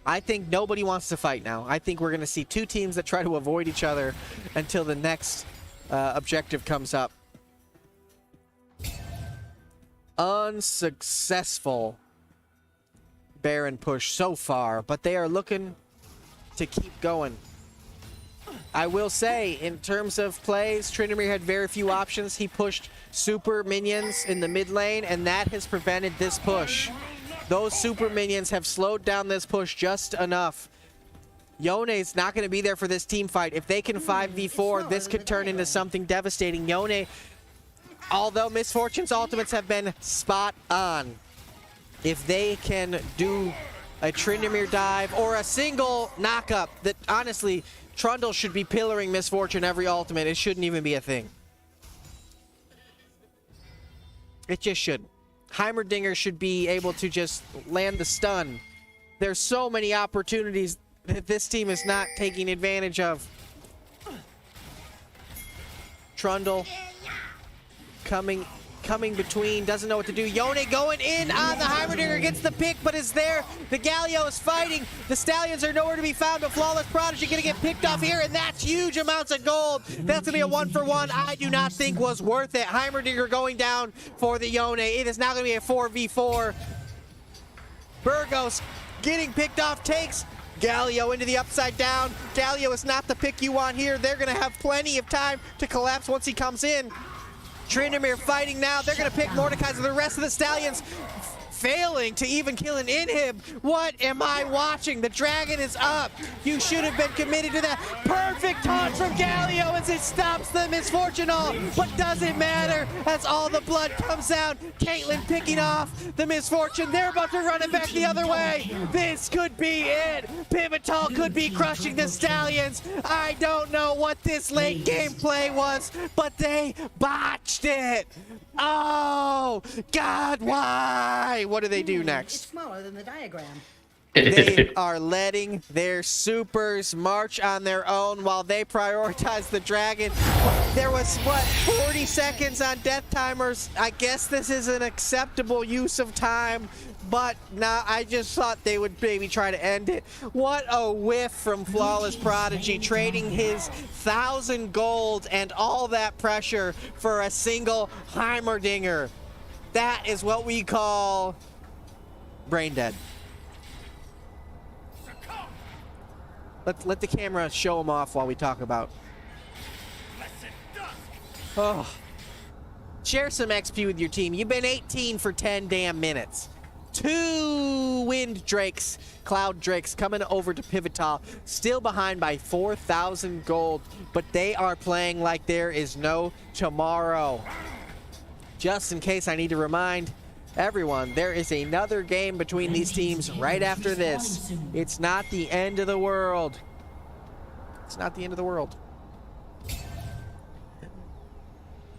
I think nobody wants to fight now. I think we're going to see 2 teams that try to avoid each other until the next objective comes up. Unsuccessful Baron push so far, but they are looking to keep going. I will say, in terms of plays, Tryndamere had very few options. He pushed super minions in the mid lane, and that has prevented this push. Those super minions have slowed down this push just enough. Yone's not going to be there for this team fight. If they can 5v4, this could turn into something devastating. Yone, although Misfortune's ultimates have been spot on, if they can do a Tryndamere dive or a single knockup, that honestly, Trundle should be pillaring Misfortune every ultimate. It shouldn't even be a thing. It just shouldn't. Heimerdinger should be able to just land the stun. There's so many opportunities that this team is not taking advantage of. Trundle coming between, doesn't know what to do. Yone going in on the Heimerdinger, gets the pick, but is there. The Galio is fighting. The Stallions are nowhere to be found, but Flawless Prodigy gonna get picked off here, and that's huge amounts of gold. That's gonna be a 1-for-1. I do not think was worth it. Heimerdinger going down for the Yone. It is now gonna be a 4v4. Burgos getting picked off, takes Galio into the upside down. Galio is not the pick you want here. They're gonna have plenty of time to collapse once he comes in. Tryndamere fighting now. They're going to pick Mordekaiser. The rest of the Stallions failing to even kill an inhib. What am I watching? The dragon is up. You should have been committed to that. Perfect taunt from Galio as it stops the Misfortune all. But doesn't matter as all the blood comes out. Caitlyn picking off the Misfortune. They're about to run it back the other way. This could be it. PIVTOL could be crushing the Stallions. I don't know what this late game play was, but they botched it. Oh, God, why? What do they do It's next? smaller than the diagram. They are letting their supers march on their own while they prioritize the dragon. There was, what, 40 seconds on death timers. I guess this is an acceptable use of time, but now I just thought they would maybe try to end it. What a whiff from Flawless Prodigy, trading his 1,000 gold and all that pressure for a single Heimerdinger. That is what we call brain dead. Let the camera show him off while we talk about. Oh. Share some XP with your team. You've been 18 for 10 damn minutes. 2 wind drakes, cloud drakes coming over to PIVTOL. Still behind by 4,000 gold, but they are playing like there is no tomorrow. Just in case, I need to remind everyone, there is another game between these teams right after this. It's not the end of the world. It's not the end of the world.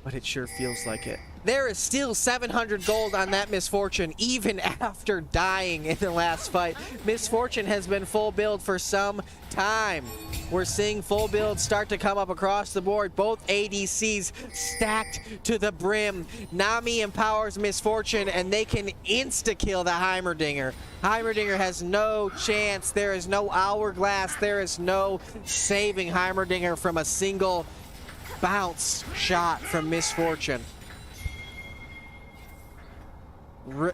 But it sure feels like it. There is still 700 gold on that Misfortune, even after dying in the last fight. Misfortune has been full build for some time. We're seeing full builds start to come up across the board. Both ADCs stacked to the brim. Nami empowers Misfortune, and they can insta-kill the Heimerdinger. Heimerdinger has no chance. There is no hourglass. There is no saving Heimerdinger from a single bounce shot from Misfortune.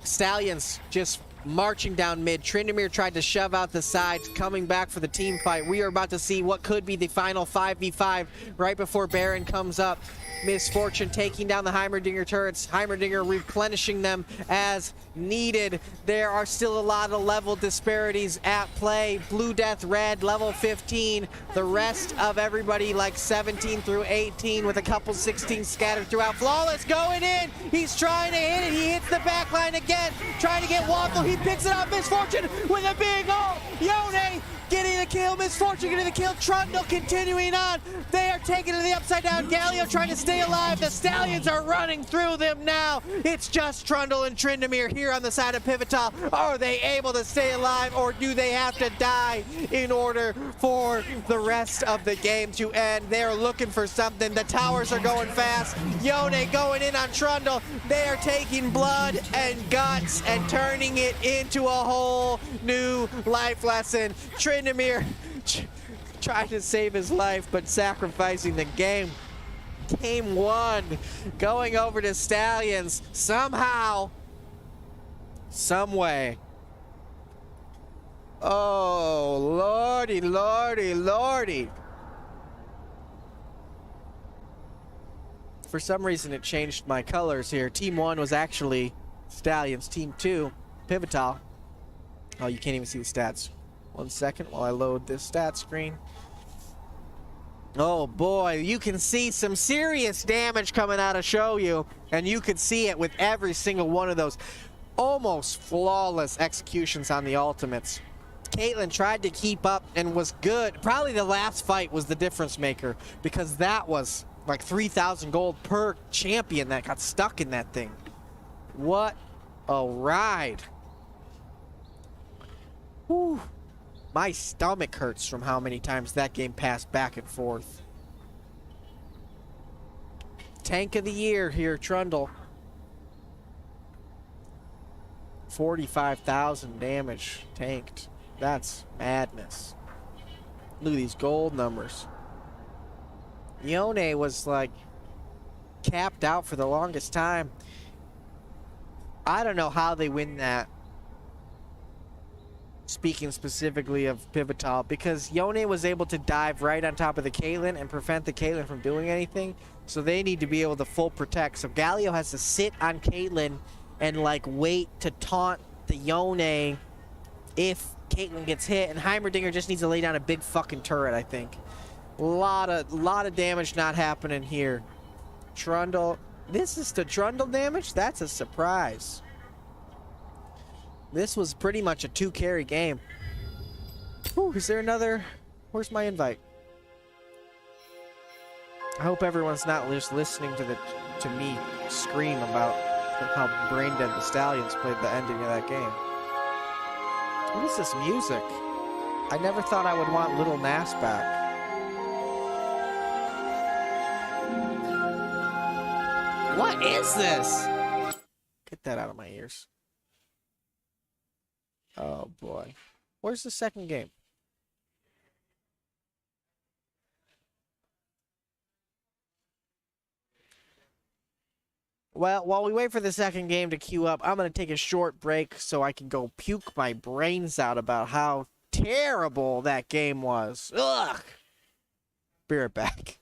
Stallions just marching down mid. Tryndamere tried to shove out the sides, coming back for the team fight. We are about to see what could be the final 5v5 right before Baron comes up. Misfortune taking down the Heimerdinger turrets. Heimerdinger replenishing them as needed. There are still a lot of level disparities at play. Blue Death Red, level 15. The rest of everybody like 17 through 18 with a couple 16 scattered throughout. Flawless going in. He's trying to hit it. He hits the back line again. Trying to get Waffle. He picks it up. Misfortune with a big ult. Yone getting the kill. Misfortune getting the kill. Trundle continuing on. They are taking it to the upside down. Galio trying to stay alive. The Stallions are running through them now. It's just Trundle and Tryndamere here on the side of PIVTOL. Are they able to stay alive, or do they have to die in order for the rest of the game to end? They're looking for something. The towers are going fast. Yone going in on Trundle. They are taking blood and guts and turning it into a whole new life lesson. Tryndamere trying to save his life, but sacrificing the game. Game 1 going over to Stallions somehow, some way. Oh, lordy, lordy, lordy. For some reason it changed my colors here. Team 1 was actually Stallions. Team 2, PIVTOL. Oh, you can't even see the stats. 1 second while I load this stat screen. Oh boy, you can see some serious damage coming out of Shoyu, and you could see it with every single one of those almost flawless executions on the ultimates. Caitlyn tried to keep up and was good. Probably the last fight was the difference maker, because that was like 3,000 gold per champion that got stuck in that thing. What a ride. Whew. My stomach hurts from how many times that game passed back and forth. Tank of the year here, Trundle. 45,000 damage tanked. That's madness. Look at these gold numbers. Yone was like capped out for the longest time. I don't know how they win that. Speaking specifically of PIVTOL, because Yone was able to dive right on top of the Caitlyn and prevent the Caitlyn from doing anything. So they need to be able to full protect. So Galio has to sit on Caitlyn and like wait to taunt the Yone if Caitlyn gets hit. And Heimerdinger just needs to lay down a big fucking turret, I think. Lot of damage not happening here. Trundle. This is the Trundle damage? That's a surprise. This was pretty much a 2-carry game. Ooh, is there another? Where's my invite? I hope everyone's not just listening to me scream about how brain dead the Stallions played the ending of that game. What is this music? I never thought I would want Little Nas back. What is this? Get that out of my ears. Oh boy. Where's the second game? Well, while we wait for the second game to queue up, I'm going to take a short break so I can go puke my brains out about how terrible that game was. Ugh! Be right back.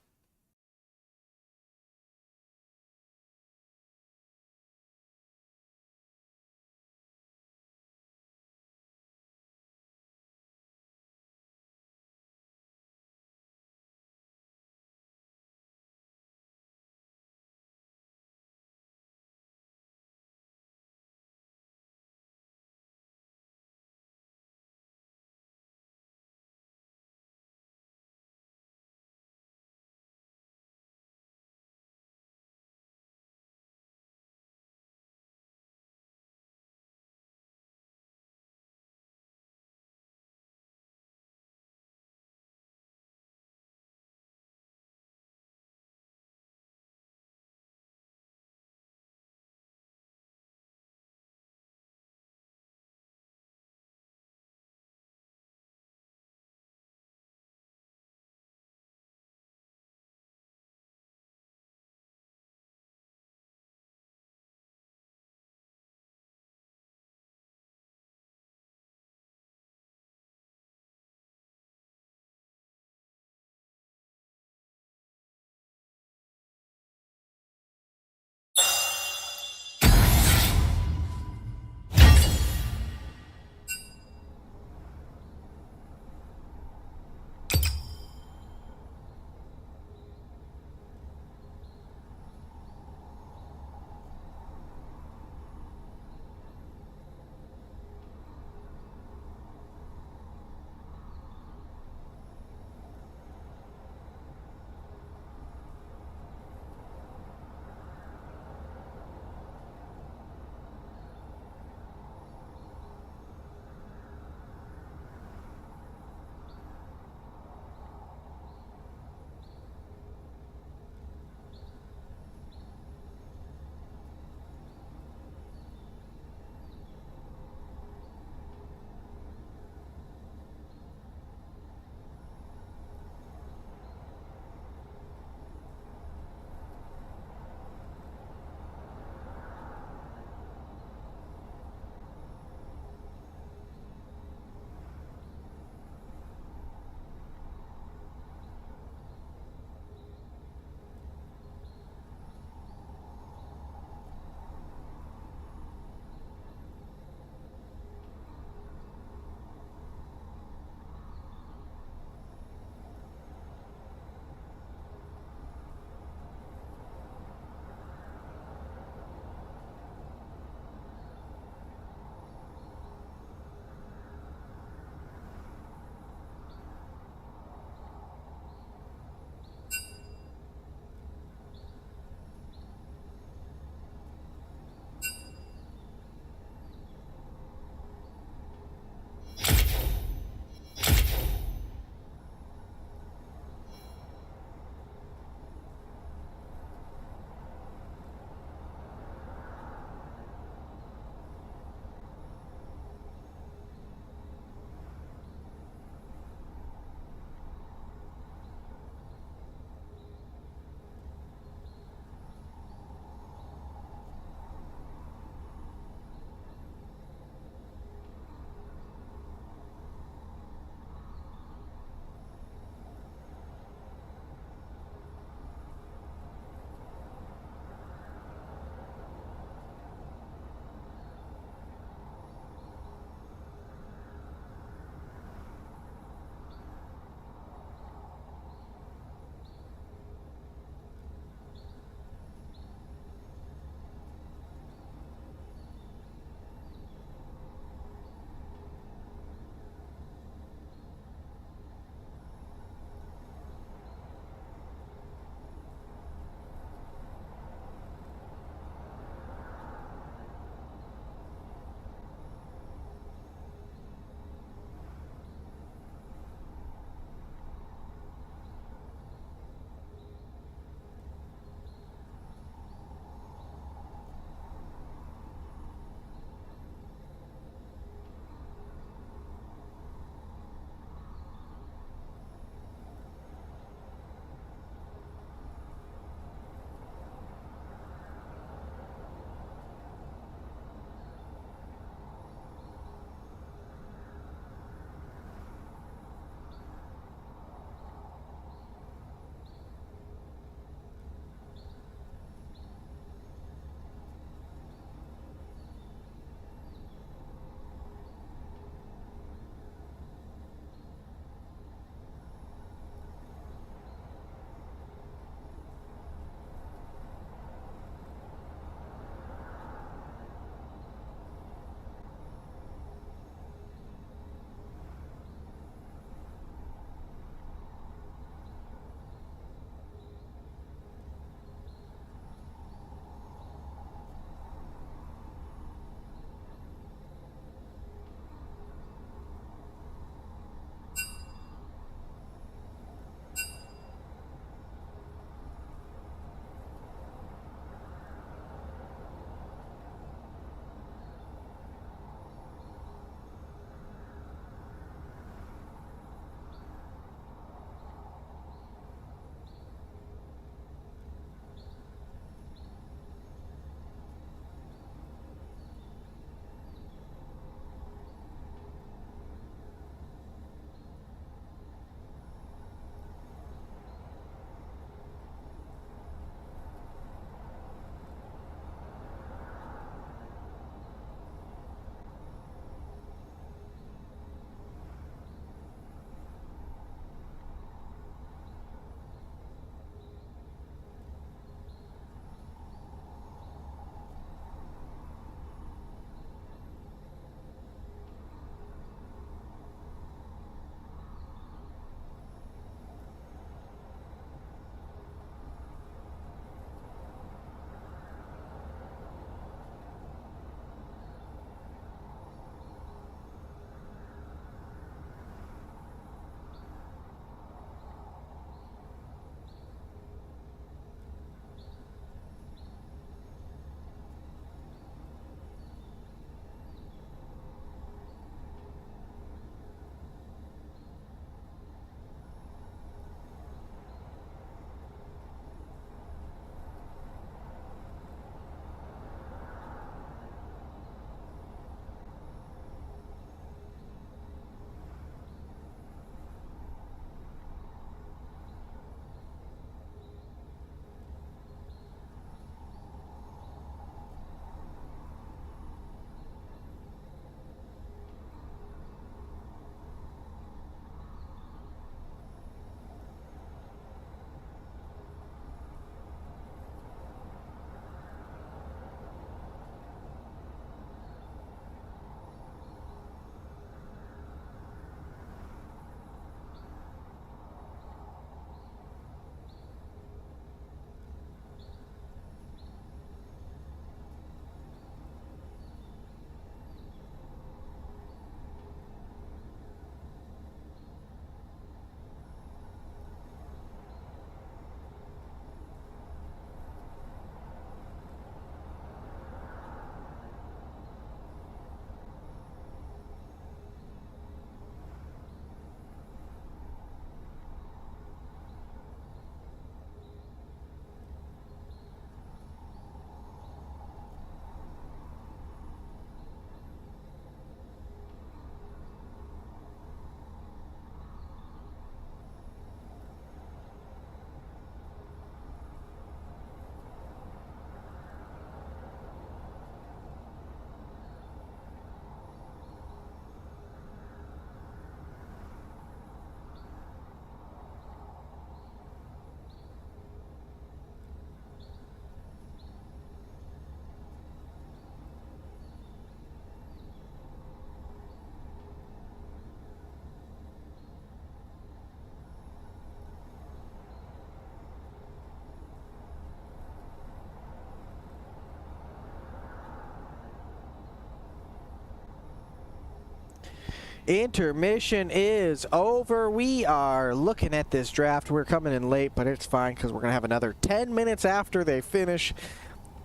Intermission is over. We are looking at this draft. We're coming in late, but it's fine because we're going to have another 10 minutes after they finish.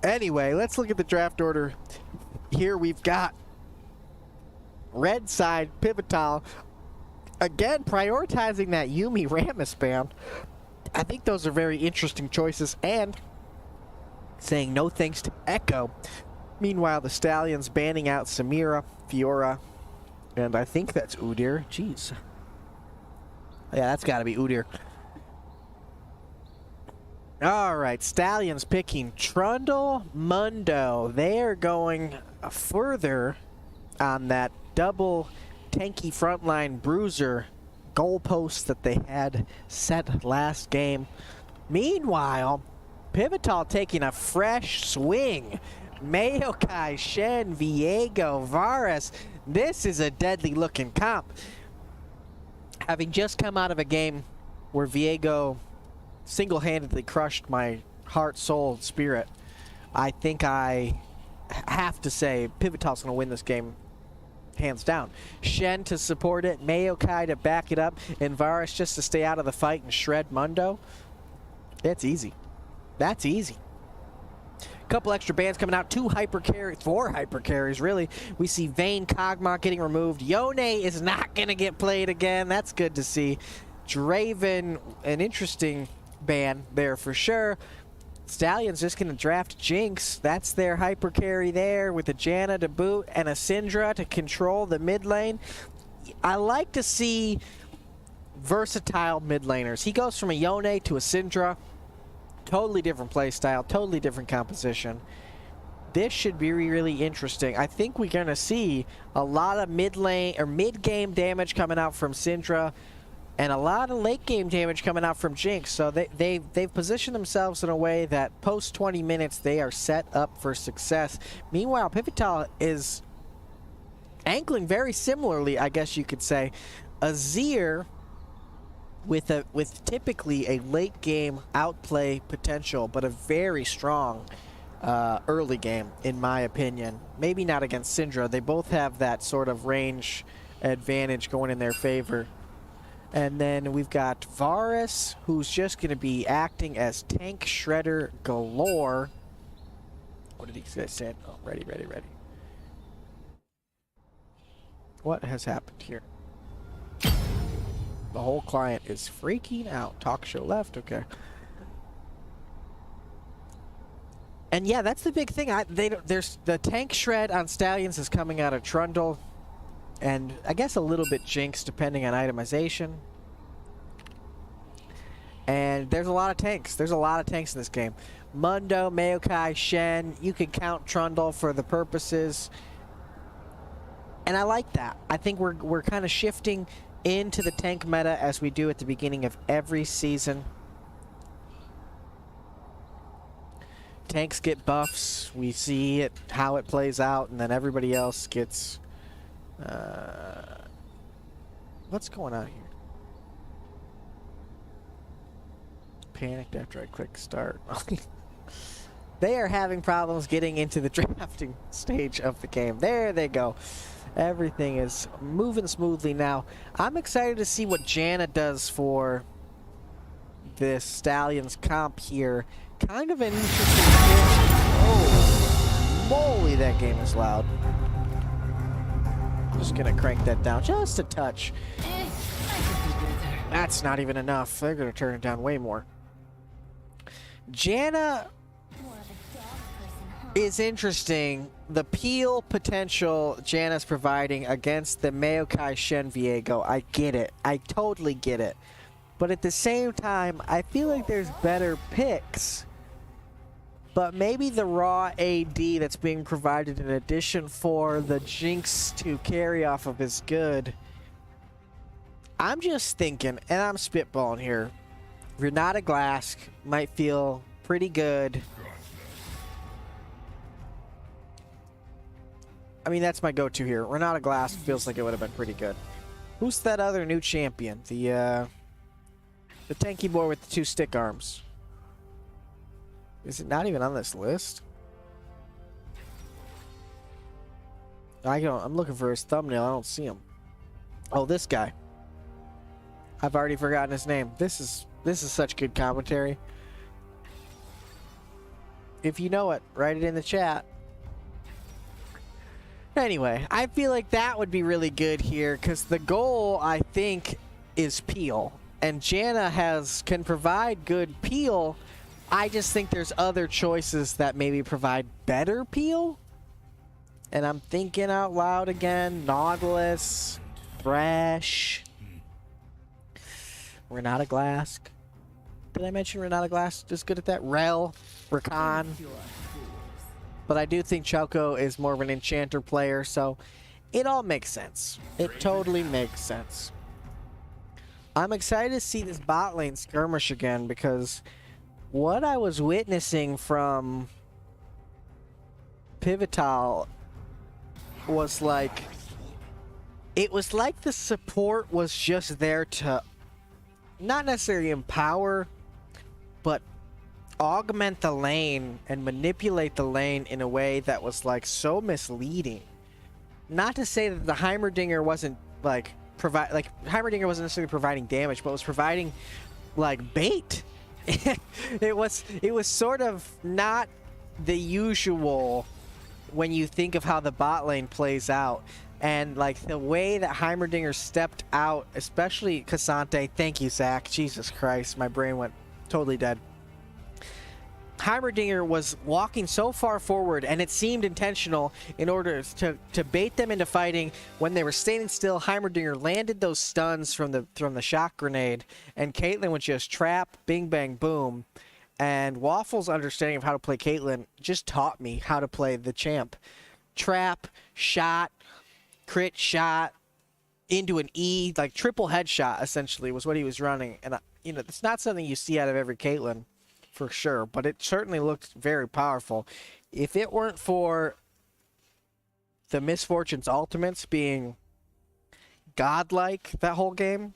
Anyway, let's look at the draft order. Here we've got red side, PIVTOL. Again, prioritizing that Yumi Rammus band. I think those are very interesting choices, and saying no thanks to Echo. Meanwhile, the Stallions banning out Samira, Fiora, and I think that's Udyr. Jeez. Yeah, that's got to be Udyr. All right, Stallions picking Trundle, Mundo. They are going further on that double tanky frontline bruiser goalpost that they had set last game. Meanwhile, PIVTOL taking a fresh swing. Maokai, Shen, Viego, Varus. This is a deadly looking comp. Having just come out of a game where Viego single-handedly crushed my heart, soul, and spirit, I think I have to say PIVTOL's going to win this game hands down. Shen to support it, Maokai to back it up, and Varus just to stay out of the fight and shred Mundo. That's easy. That's easy. Couple extra bans coming out, 4 hyper carries really. We see Vayne, Kog'Maw getting removed. Yone is not going to get played again. That's good to see. Draven, an interesting ban there for sure. Stallions just going to draft Jinx. That's their hyper carry there with a Janna to boot and a Syndra to control the mid lane. I like to see versatile mid laners. He goes from a Yone to a Syndra. Totally different play style, totally different composition. This should be really interesting. I think we're going to see a lot of mid lane or mid game damage coming out from Syndra, and a lot of late game damage coming out from Jinx. So they've positioned themselves in a way that post 20 minutes they are set up for success. Meanwhile, PIVTOL is angling very similarly, I guess you could say. Azir with typically a late game outplay potential, but a very strong early game, in my opinion. Maybe not against Syndra. They both have that sort of range advantage going in their favor. And then we've got Varus, who's just going to be acting as tank shredder galore. What did he say? Oh, ready. What has happened here? The whole client is freaking out. Talk show left, okay. And yeah, that's the big thing. There's the tank shred on Stallions is coming out of Trundle, and I guess a little bit Jinx depending on itemization. And there's a lot of tanks. There's a lot of tanks in this game. Mundo, Maokai, Shen. You can count Trundle for the purposes, and I like that. I think we're kind of shifting into the tank meta as we do at the beginning of every season. Tanks get buffs. We see it, how it plays out, and then everybody else gets... what's going on here? Panicked after I click start. They are having problems getting into the drafting stage of the game. There they go. Everything is moving smoothly now. I'm excited to see what Janna does for this Stallions comp here. Kind of an interesting game. Oh, moly, that game is loud. Just gonna crank that down just a touch. That's not even enough. They're gonna turn it down way more. Janna is interesting. The peel potential Janna's providing against the Maokai Shen Viego, I get it. I totally get it. But at the same time, I feel like there's better picks. But maybe the raw AD that's being provided in addition for the Jinx to carry off of is good. I'm just thinking, and I'm spitballing here, Renata Glask might feel pretty good. I mean, that's my go-to here. Renata Glass feels like it would have been pretty good. Who's that other new champion? The tanky boy with the 2 stick arms. Is it not even on this list? I'm looking for his thumbnail. I don't see him. Oh, this guy. I've already forgotten his name. This is such good commentary. If you know it, write it in the chat. Anyway, I feel like that would be really good here because the goal, I think, is peel. And Janna can provide good peel. I just think there's other choices that maybe provide better peel. And I'm thinking out loud again. Nautilus, Thresh, Renata Glass. Did I mention Renata Glass is good at that? Rel, Rakan. But I do think Choco is more of an enchanter player, so it all makes sense. It totally makes sense. I'm excited to see this bot lane skirmish again because what I was witnessing from PIVTOL was like, it was like the support was just there to not necessarily empower, but augment the lane and manipulate the lane in a way that was like so misleading. Not to say that the Heimerdinger wasn't like Heimerdinger wasn't necessarily providing damage, but was providing like bait. it was sort of not the usual when you think of how the bot lane plays out. And like the way that Heimerdinger stepped out, especially Cassante. Thank you, Zach. Jesus Christ, my brain went totally dead. Heimerdinger was walking so far forward, and it seemed intentional in order to bait them into fighting. When they were standing still, Heimerdinger landed those stuns from the shock grenade, and Caitlyn would just trap, bing, bang, boom. And Waffle's understanding of how to play Caitlyn just taught me how to play the champ. Trap, shot, crit shot, into an E, like triple headshot, essentially, was what he was running. And, you know, it's not something you see out of every Caitlyn, for sure, but it certainly looked very powerful. If it weren't for the Misfortune's ultimates being godlike that whole game,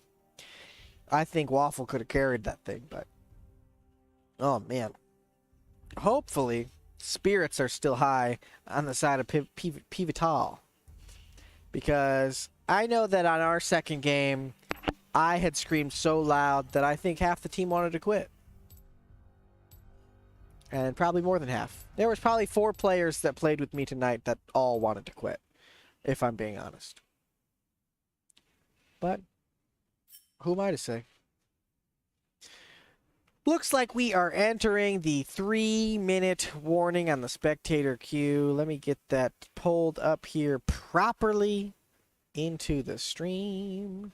I think Waffle could have carried that thing, but oh man. Hopefully, spirits are still high on the side of PIVTOL, because I know that on our second game, I had screamed so loud that I think half the team wanted to quit. And probably more than half. There was probably 4 players that played with me tonight that all wanted to quit, if I'm being honest. But who am I to say? Looks like we are entering the 3-minute warning on the spectator queue. Let me get that pulled up here properly into the stream.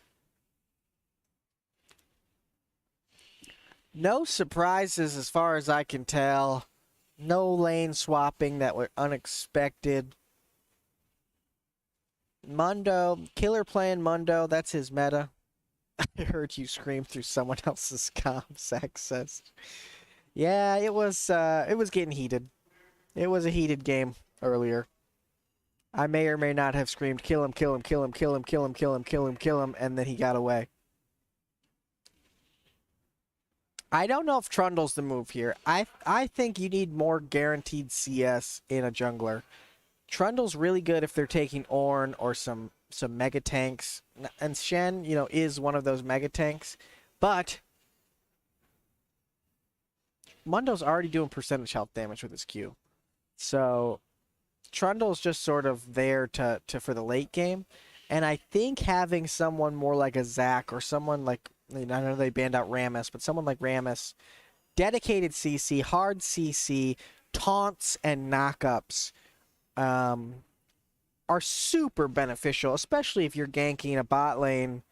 No surprises as far as I can tell. No lane swapping that were unexpected. Mundo, killer playing Mundo, that's his meta. I heard you scream through someone else's comms access. Yeah, it was getting heated. It was a heated game earlier. I may or may not have screamed, kill him, kill him, kill him, kill him, kill him, kill him, kill him, kill him, and then he got away. I don't know if Trundle's the move here. I think you need more guaranteed CS in a jungler. Trundle's really good if they're taking Ornn or some mega tanks. And Shen, you know, is one of those mega tanks. But Mundo's already doing percentage health damage with his Q. So Trundle's just sort of there to for the late game. And I think having someone more like a Zac or someone like, I know they banned out Rammus, but someone like Rammus, dedicated CC, hard CC, taunts and knockups are super beneficial, especially if you're ganking a bot lane.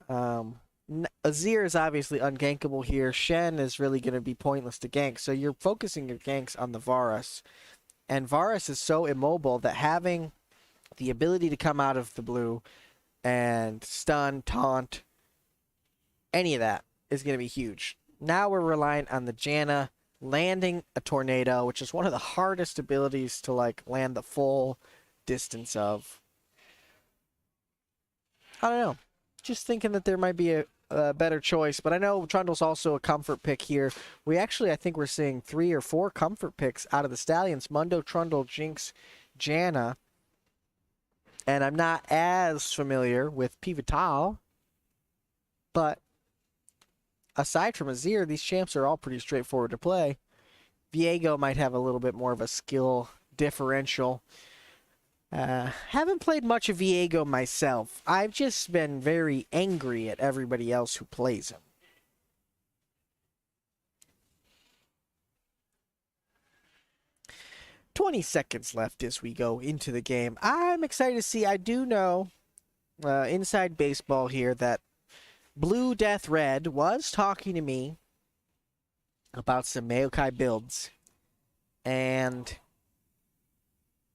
Azir is obviously ungankable here. Shen is really going to be pointless to gank, so you're focusing your ganks on the Varus. And Varus is so immobile that having the ability to come out of the blue and stun, taunt, any of that is going to be huge. Now we're relying on the Janna landing a tornado, which is one of the hardest abilities to like land the full distance of. I don't know. Just thinking that there might be a better choice, but I know Trundle's also a comfort pick here. I think we're seeing 3 or 4 comfort picks out of the Stallions. Mundo, Trundle, Jinx, Janna. And I'm not as familiar with PIVTOL, but aside from Azir, these champs are all pretty straightforward to play. Viego might have a little bit more of a skill differential. Haven't played much of Viego myself. I've just been very angry at everybody else who plays him. $20 left as we go into the game. I'm excited to see. I do know, inside baseball here, that Blue Death Red was talking to me about some Maokai builds. And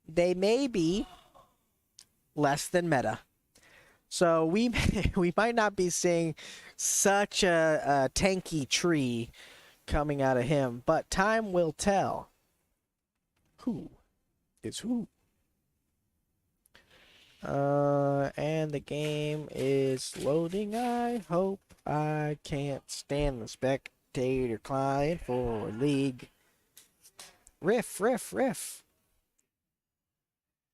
they may be less than meta. So we might not be seeing such a tanky tree coming out of him, but time will tell. Who is who? And the game is loading. I hope. I can't stand the spectator client for League. Riff.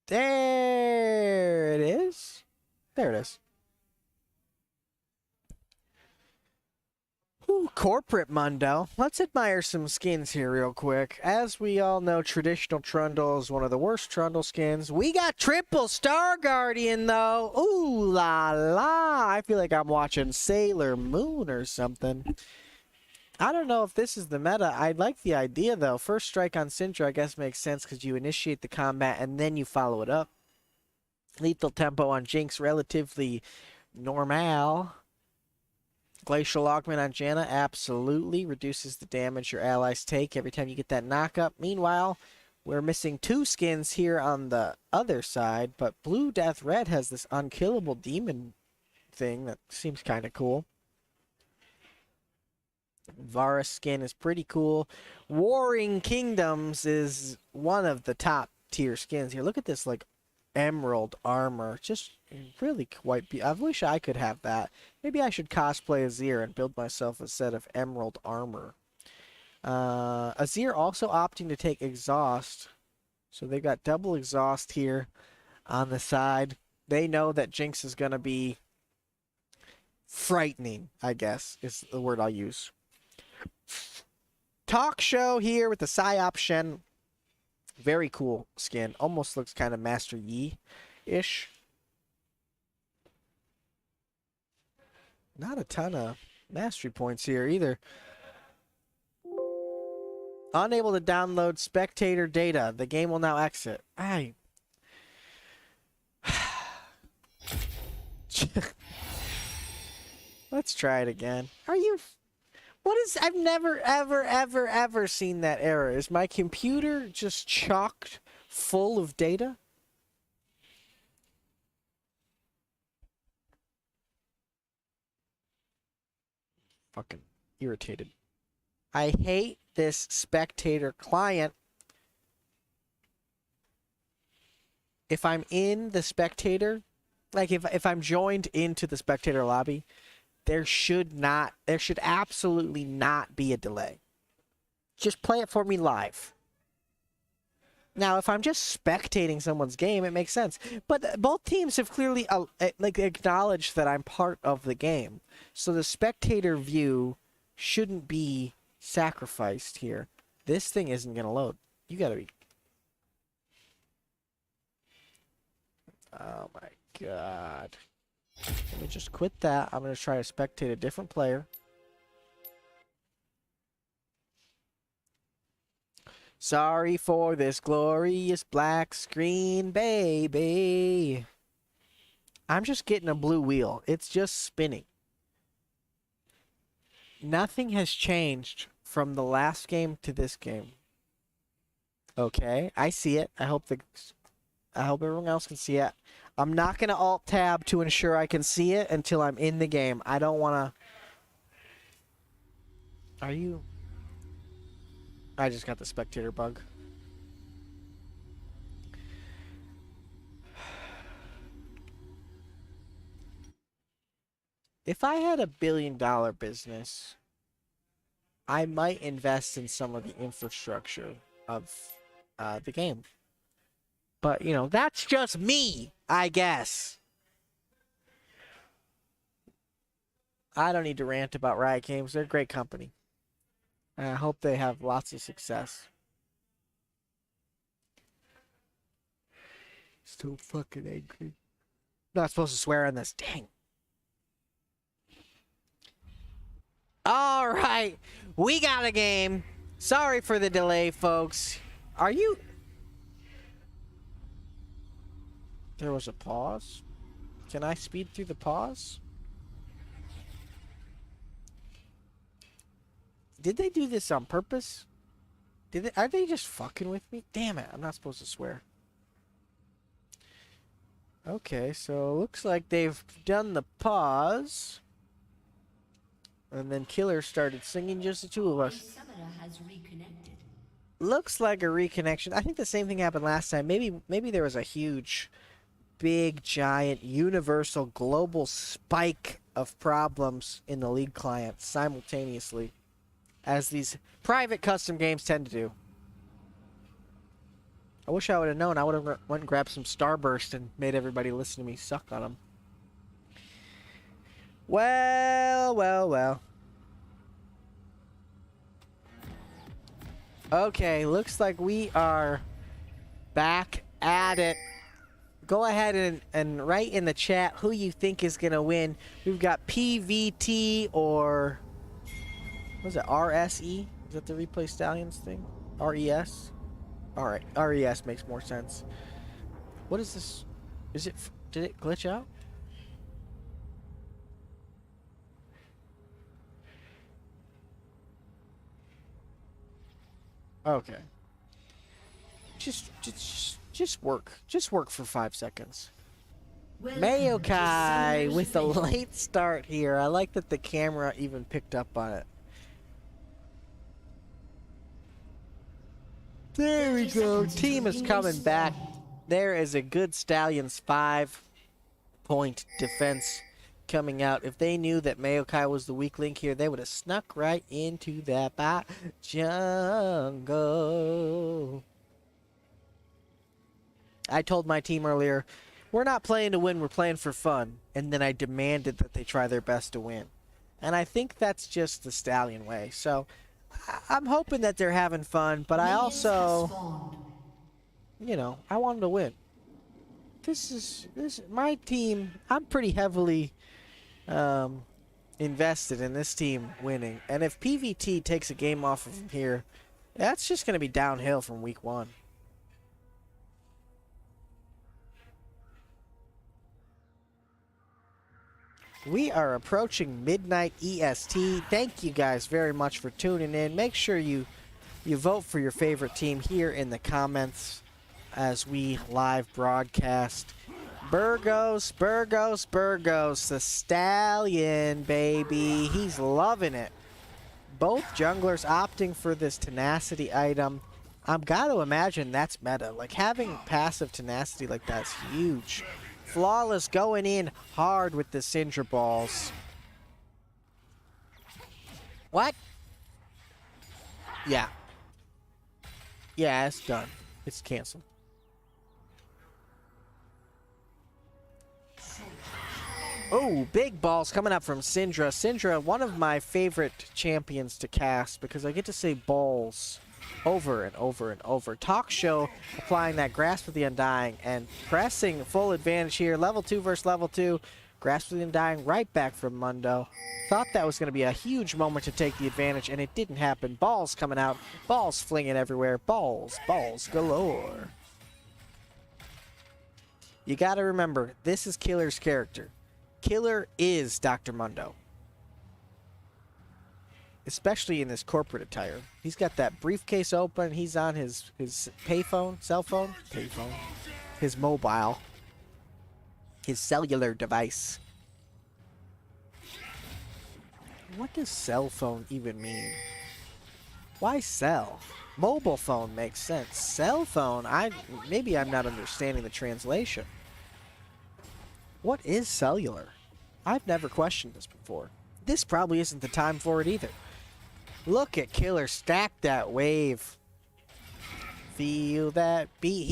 There it is. There it is. Ooh, corporate Mundo. Let's admire some skins here real quick. As we all know, traditional Trundle is one of the worst Trundle skins. We got triple Star Guardian, though. Ooh la la. I feel like I'm watching Sailor Moon or something. I don't know if this is the meta. I like the idea, though. First strike on Syndra, I guess, makes sense because you initiate the combat and then you follow it up. Lethal tempo on Jinx, relatively normal. Glacial Augment on Janna absolutely reduces the damage your allies take every time you get that knock-up. Meanwhile, we're missing 2 skins here on the other side, but Blue Death Red has this unkillable demon thing that seems kind of cool. Varus skin is pretty cool. Warring Kingdoms is one of the top tier skins here. Look at this, like, emerald armor. Just really quite I wish I could have that. Maybe I should cosplay Azir and build myself a set of emerald armor. Azir also opting to take exhaust. So they got double exhaust here on the side. They know that Jinx is going to be frightening, I guess, is the word I'll use. Talk show here with the Psyop Shen. Very cool skin. Almost looks kind of Master Yi-ish. Not a ton of mastery points here either. Unable to download spectator data. The game will now exit. Let's try it again. Are you... What is... I've never, ever seen that error. Is my computer just chocked full of data? Fucking irritated. I hate this spectator client. If I'm in the spectator, like if I'm joined into the spectator lobby, there should absolutely not be a delay. Just play it for me live. Now, if I'm just spectating someone's game, it makes sense. But both teams have clearly acknowledged that I'm part of the game. So the spectator view shouldn't be sacrificed here. This thing isn't going to load. You got to be... Oh my god. Let me just quit that. I'm going to try to spectate a different player. Sorry for this glorious black screen, baby. I'm just getting a blue wheel. It's just spinning. Nothing has changed from the last game to this game. Okay, I see it. I hope everyone else can see it. I'm not going to Alt-Tab to ensure I can see it until I'm in the game. I don't want to... Are you... I just got the spectator bug. If I had $1 billion business, I might invest in some of the infrastructure of the game. But, you know, that's just me, I guess. I don't need to rant about Riot Games. They're a great company. And I hope they have lots of success. So fucking angry. Not supposed to swear on this. Dang. All right. We got a game. Sorry for the delay, folks. Are you... There was a pause? Can I speed through the pause? Did they do this on purpose? Are they just fucking with me? Damn it, I'm not supposed to swear. Okay, so looks like they've done the pause. And then Killer started singing, just the two of us. The summoner has reconnected. Looks like a reconnection. I think the same thing happened last time. Maybe there was a huge, big, giant, universal, global spike of problems in the League client simultaneously, as these private custom games tend to do. I wish I would have known. I would have went and grabbed some Starburst and made everybody listen to me suck on them. Well, well, well. Okay, looks like we are back at it. Go ahead and write in the chat who you think is going to win. We've got PVT or... What is it? RSE? Is that the Replay Stallions thing? RES? Alright, RES makes more sense. What is this? Is it... Did it glitch out? Okay. Just work. Just work for 5 seconds. Mayokai with the late start here. I like that the camera even picked up on it. There we go. Team is coming back. There is a good Stallions 5-point defense coming out. If they knew that Mayokai was the weak link here, they would have snuck right into that jungle. I told my team earlier, we're not playing to win, we're playing for fun. And then I demanded that they try their best to win. And I think that's just the Stallion way. So I'm hoping that they're having fun, but I also, you know, I want them to win. This is my team. I'm pretty heavily invested in this team winning. And if PVT takes a game off of here, that's just going to be downhill from week 1. We are approaching midnight EST. Thank you guys very much for tuning in. Make sure you vote for your favorite team here in the comments as we live broadcast. Burgos, the Stallion, baby. He's loving it. Both junglers opting for this tenacity item. I've got to imagine that's meta. Like, having passive tenacity like that's huge. Flawless going in hard with the Syndra balls. What? Yeah. Yeah, it's done. It's canceled. Oh, big balls coming up from Syndra. Syndra, one of my favorite champions to cast because I get to say balls over and over and over. Talk Show applying that Grasp of the Undying and pressing full advantage here. Level 2 versus level 2. Grasp of the Undying right back from Mundo. Thought that was going to be a huge moment to take the advantage, and it didn't happen. Balls coming out. Balls flinging everywhere. Balls galore. You got to remember, this is Killer's character. Killer is Dr. Mundo. Especially in this corporate attire. He's got that briefcase open. He's on his payphone, his mobile, his cellular device. What does cell phone even mean? Why cell? Mobile phone makes sense. Cell phone, maybe I'm not understanding the translation. What is cellular? I've never questioned this before. This probably isn't the time for it either. Look at Killer stack that wave. Feel that beat.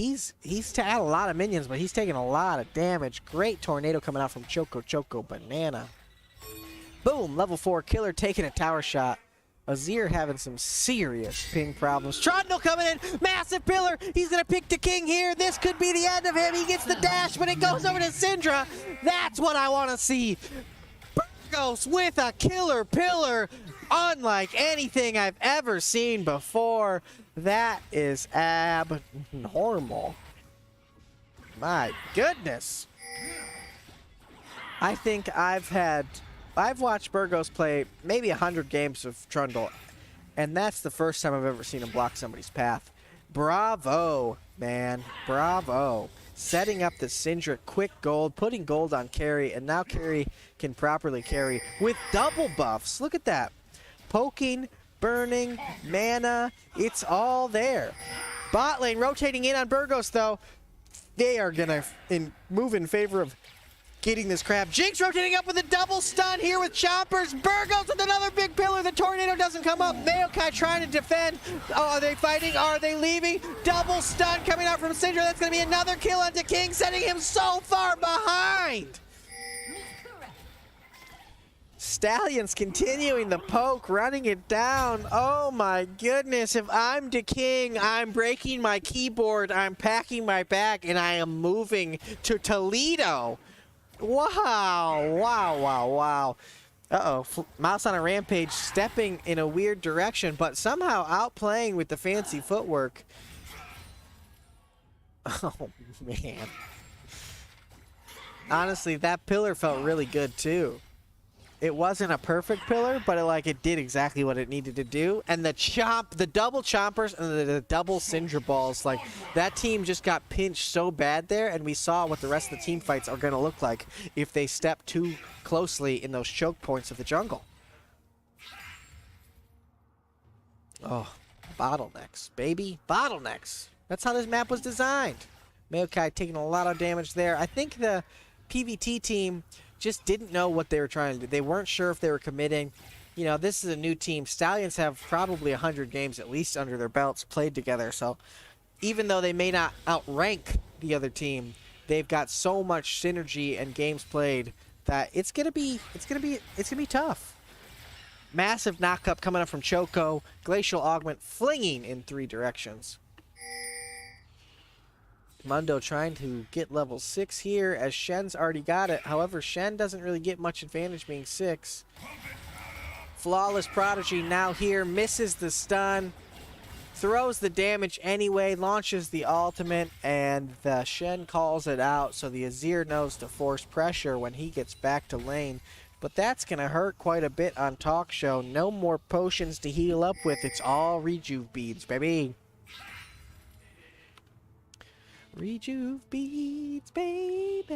He's had a lot of minions, but he's taking a lot of damage. Great tornado coming out from Choco Banana. Boom, level 4 killer taking a tower shot. Azir having some serious ping problems. Trundle coming in, massive pillar. He's gonna pick the king here. This could be the end of him. He gets the dash, but it goes over to Syndra. That's what I want to see. Burgos with a killer pillar, unlike anything I've ever seen before. That is abnormal. My goodness. I think I've watched Burgos play maybe 100 games of Trundle, and that's the first time I've ever seen him block somebody's path. Bravo, man. Bravo. Setting up the Syndra, quick gold, putting gold on carry, and now carry can properly carry with double buffs. Look at that. Poking, burning, mana, it's all there. Bot lane rotating in on Burgos, though. They are going to move in favor of getting this crab. Jinx rotating up with a double stun here with Chompers. Burgos with another big pillar. The tornado doesn't come up. Maokai trying to defend. Oh, are they fighting? Are they leaving? Double stun coming out from Syndra. That's going to be another kill onto King, setting him so far behind. Stallions continuing the poke, running it down. Oh my goodness. If I'm the king, I'm breaking my keyboard, I'm packing my bag, and I am moving to Toledo. Wow, wow, wow, wow. Uh-oh, Mouse on a Rampage stepping in a weird direction, but somehow outplaying with the fancy footwork. Oh, man. Honestly, that pillar felt really good, too. It wasn't a perfect pillar, but it did exactly what it needed to do. And the double chompers and the double Syndra balls, that team just got pinched so bad there, and we saw what the rest of the team fights are going to look like if they step too closely in those choke points of the jungle. Oh, bottlenecks, baby, bottlenecks. That's how this map was designed. Maokai taking a lot of damage there. I think the PVT team just didn't know what they were trying to do. They weren't sure if they were committing. You know, this is a new team. Stallions have probably 100 games at least under their belts played together. So even though they may not outrank the other team, they've got so much synergy and games played that it's gonna be tough. Massive knock-up coming up from Choco. Glacial Augment flinging in 3 directions. Mundo trying to get level 6 here as Shen's already got it. However, Shen doesn't really get much advantage being 6. Flawless Prodigy now here, misses the stun, throws the damage anyway, launches the ultimate, and the Shen calls it out, so the Azir knows to force pressure when he gets back to lane. But that's going to hurt quite a bit on Talk Show. No more potions to heal up with. It's all rejuve beads, baby. Rejuve beads, baby.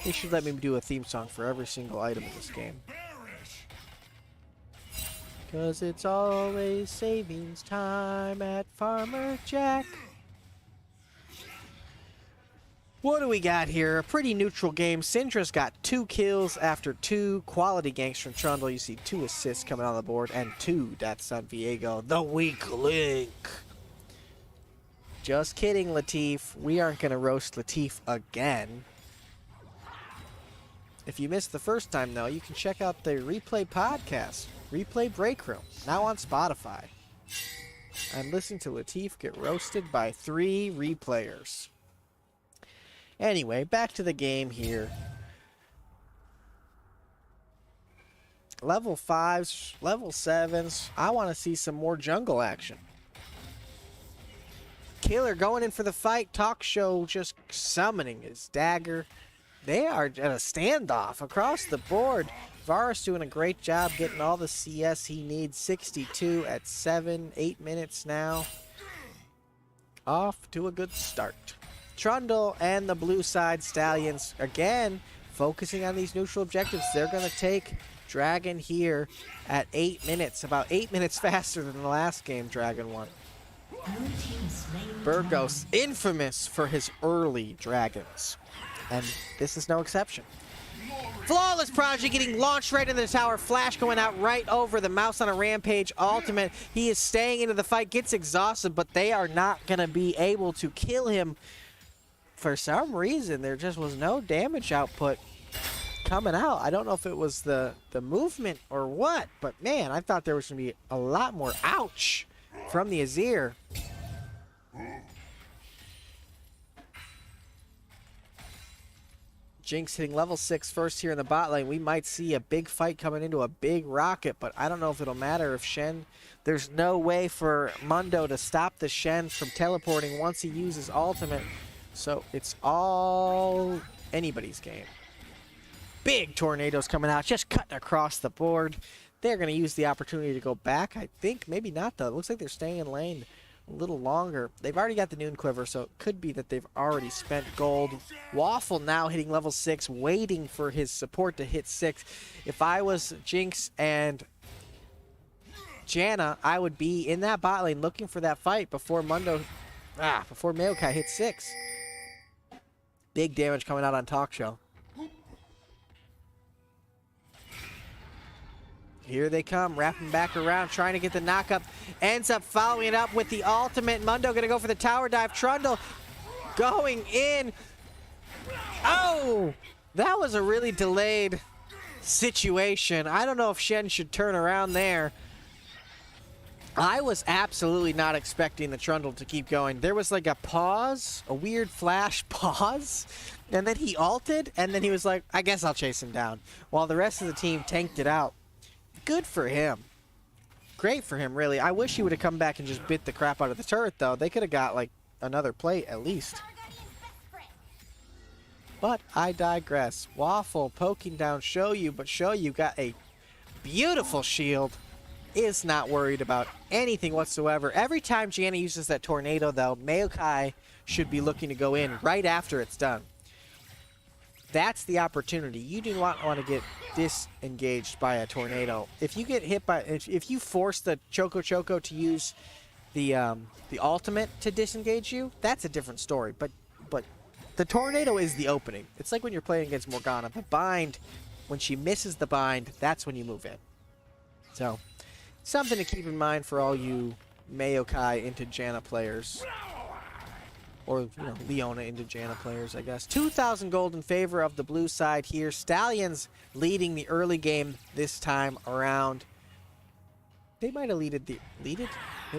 They should let me do a theme song for every single item in this game. 'Cause it's always savings time at Farmer Jack. What do we got here? A pretty neutral game. Syndra's got 2 kills after 2 quality ganks from Trundle. You see 2 assists coming on the board and 2 deaths on Viego. The weak link. Just kidding, Latif. We aren't going to roast Latif again. If you missed the first time, though, you can check out the replay podcast, Replay Break Room, now on Spotify. I'm listening to Latif get roasted by 3 replayers. Anyway, back to the game here. Level 5s, level 7s. I want to see some more jungle action. Killer going in for the fight. Talk Show just summoning his dagger. They are at a standoff across the board. Varus doing a great job getting all the CS he needs. 62 at 8 minutes now. Off to a good start. Trundle and the blue side Stallions, again, focusing on these neutral objectives. They're going to take Dragon here at 8 minutes. About 8 minutes faster than the last game Dragon won. Burgos, infamous for his early dragons. And this is no exception. Flawless Prodigy getting launched right into the tower. Flash going out right over the mouse on a rampage. Ultimate. He is staying into the fight. Gets exhausted, but they are not going to be able to kill him. For some reason, there just was no damage output coming out. I don't know if it was the movement or what, but man, I thought there was going to be a lot more ouch from the Azir. Jinx hitting level 6 first here in the bot lane. We might see a big fight coming into a big rocket, but I don't know if it'll matter if Shen... There's no way for Mundo to stop the Shen from teleporting once he uses ultimate. So it's all anybody's game. Big tornadoes coming out, just cutting across the board. They're going to use the opportunity to go back, I think. Maybe not, though. It looks like they're staying in lane a little longer. They've already got the Noon Quiver, so it could be that they've already spent gold. Waffle now hitting level 6, waiting for his support to hit 6. If I was Jinx and Janna, I would be in that bot lane looking for that fight before before Maokai hits 6. Big damage coming out on Talk Show. Here they come, wrapping back around, trying to get the knock-up. Ends up following it up with the ultimate. Mundo going to go for the tower dive. Trundle going in. Oh! That was a really delayed situation. I don't know if Shen should turn around there. I was absolutely not expecting the Trundle to keep going. There was like a pause, a weird flash pause, and then he ulted, and then he was like, I guess I'll chase him down, while the rest of the team tanked it out. Good for him. Great for him, really. I wish he would have come back and just bit the crap out of the turret, though. They could have got, like, another plate at least. But I digress. Waffle poking down Shoyu, but Shoyu got a beautiful shield. Is not worried about anything whatsoever. Every time Janna uses that tornado, though, Maokai should be looking to go in right after it's done. That's the opportunity. You do not want to get disengaged by a tornado. If you get hit by, if you force the Choco Choco to use the ultimate to disengage you, that's a different story. But the tornado is the opening. It's like when you're playing against Morgana. The bind, when she misses the bind, that's when you move in. So, something to keep in mind for all you Maokai into Janna players. Or, you know, Leona into Janna players, I guess. 2,000 gold in favor of the blue side here. Stallions leading the early game this time around. They might have They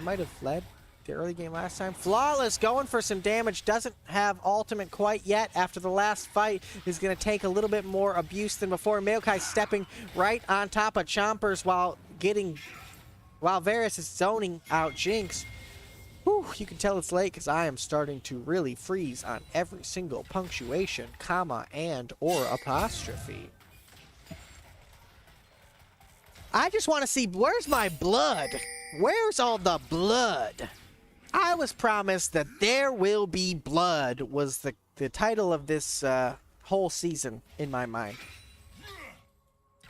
might have led the early game last time. Flawless going for some damage. Doesn't have ultimate quite yet. After the last fight is going to take a little bit more abuse than before. Maokai stepping right on top of Chompers while Varus is zoning out Jinx. Whew, you can tell it's late because I am starting to really freeze on every single punctuation, comma, and or apostrophe. I just want to see, where's my blood? Where's all the blood? I was promised that there will be blood was the title of this whole season in my mind.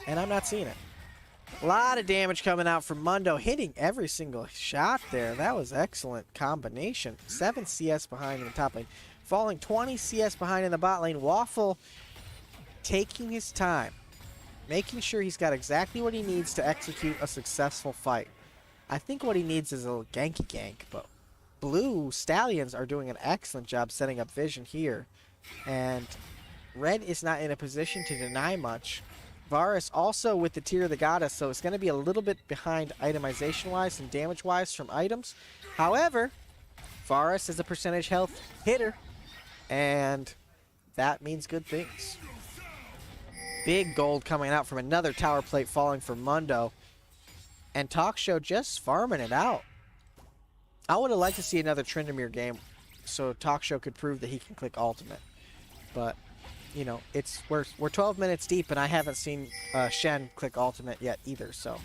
And I'm not seeing it. A lot of damage coming out from Mundo, hitting every single shot there. That was excellent combination. 7 CS behind in the top lane. Falling 20 CS behind in the bot lane. Waffle taking his time. Making sure he's got exactly what he needs to execute a successful fight. I think what he needs is a little ganky gank, but Blue Stallions are doing an excellent job setting up vision here. And Red is not in a position to deny much. Varus also with the Tear of the Goddess, so it's going to be a little bit behind itemization-wise and damage-wise from items. However, Varus is a percentage health hitter, and that means good things. Big gold coming out from another tower plate falling for Mundo. And Talk Show just farming it out. I would have liked to see another Tryndamere game so Talk Show could prove that he can click ultimate. But you know, we're 12 minutes deep and I haven't seen Shen click ultimate yet either, so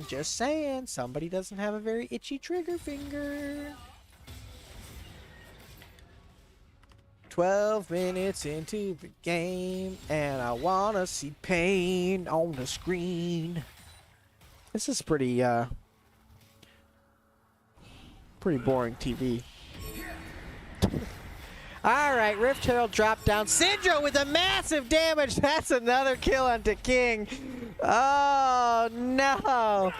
just saying, somebody doesn't have a very itchy trigger finger. 12 minutes into the game and I wanna see pain on the screen. This is pretty boring TV. All right, Rift Herald dropped down. Syndra with a massive damage. That's another kill onto King. Oh, no.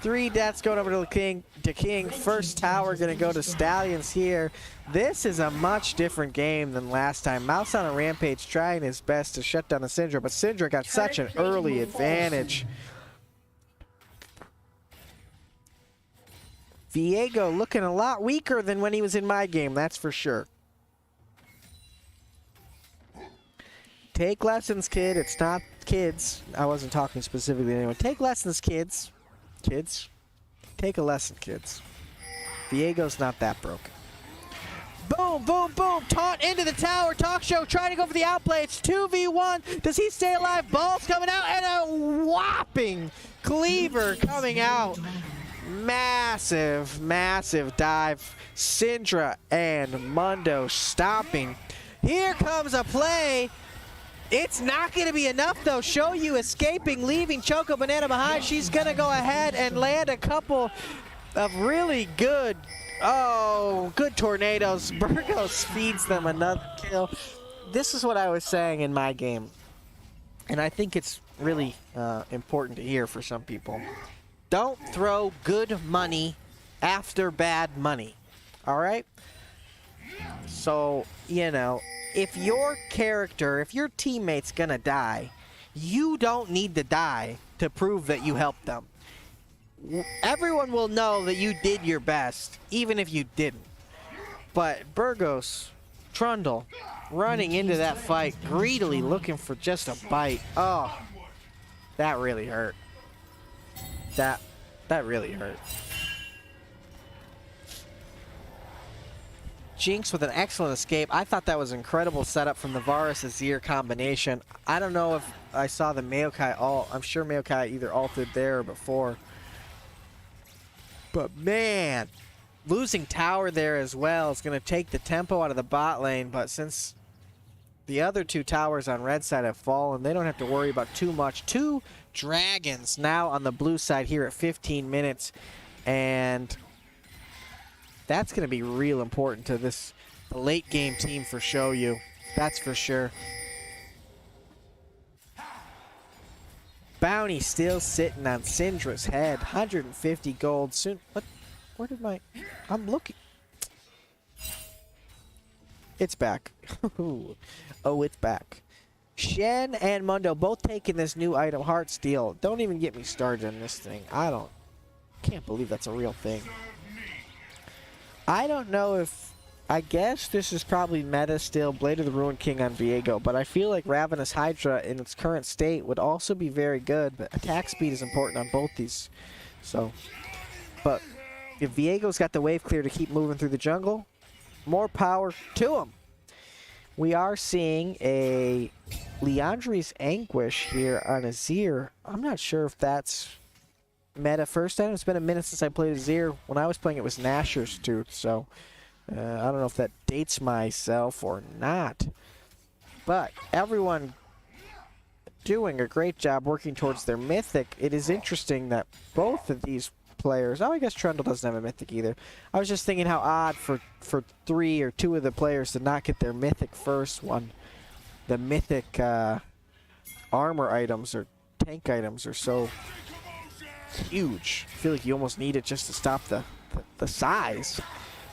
3 deaths going over to the King. First tower going to go to Stallions here. This is a much different game than last time. Mouse on a Rampage trying his best to shut down the Syndra, but Syndra got such an early advantage. Viego looking a lot weaker than when he was in my game, that's for sure. Take lessons, kid. It's not kids. I wasn't talking specifically to anyone. Take lessons, kids. Kids. Take a lesson, kids. Viego's not that broken. Boom, boom, boom. Taunt into the tower. Talk show trying to go for the outplay. It's 2v1. Does he stay alive? Ball's coming out and a whopping cleaver coming out. Massive, massive dive. Syndra and Mundo stopping. Here comes a play. It's not going to be enough, though. Shoyu escaping, leaving Choco Banana behind. She's going to go ahead and land a couple of really good, good tornadoes. Burgos feeds them another kill. This is what I was saying in my game, and I think it's really important to hear for some people. Don't throw good money after bad money, all right? So, you know, if your character, if your teammate's gonna die, you don't need to die to prove that you helped them. Everyone will know that you did your best, even if you didn't. But Burgos, Trundle, running into that fight, greedily looking for just a bite. Oh, that really hurt. That really hurt. Jinx with an excellent escape. I thought that was an incredible setup from the Varus Azir combination. I don't know if I saw the Maokai ult. I'm sure Maokai either ulted there or before. But man, losing tower there as well is going to take the tempo out of the bot lane. But since the other 2 towers on red side have fallen, they don't have to worry about too much. 2 dragons now on the blue side here at 15 minutes. And that's going to be real important to this late game team for Shoyu. That's for sure. Bounty still sitting on Syndra's head. 150 gold. Soon. What? Where did my... I'm looking. It's back. Oh, it's back. Shen and Mundo both taking this new item, Heart Steel. Don't even get me started on this thing. Can't believe that's a real thing. I don't know if... I guess this is probably meta still, Blade of the Ruined King on Viego, but I feel like Ravenous Hydra in its current state would also be very good, but attack speed is important on both these. So, but if Viego's got the wave clear to keep moving through the jungle, more power to him. We are seeing a Liandry's Anguish here on Azir. I'm not sure if that's meta first item. It's been a minute since I played Azir. When I was playing it was Nashor's Tooth, so I don't know if that dates myself or not. But everyone doing a great job working towards their mythic. It is interesting that both of these players... Oh, I guess Trundle doesn't have a mythic either. I was just thinking how odd for 3 or 2 of the players to not get their mythic first one. The mythic armor items or tank items are so huge. I feel like you almost need it just to stop the size.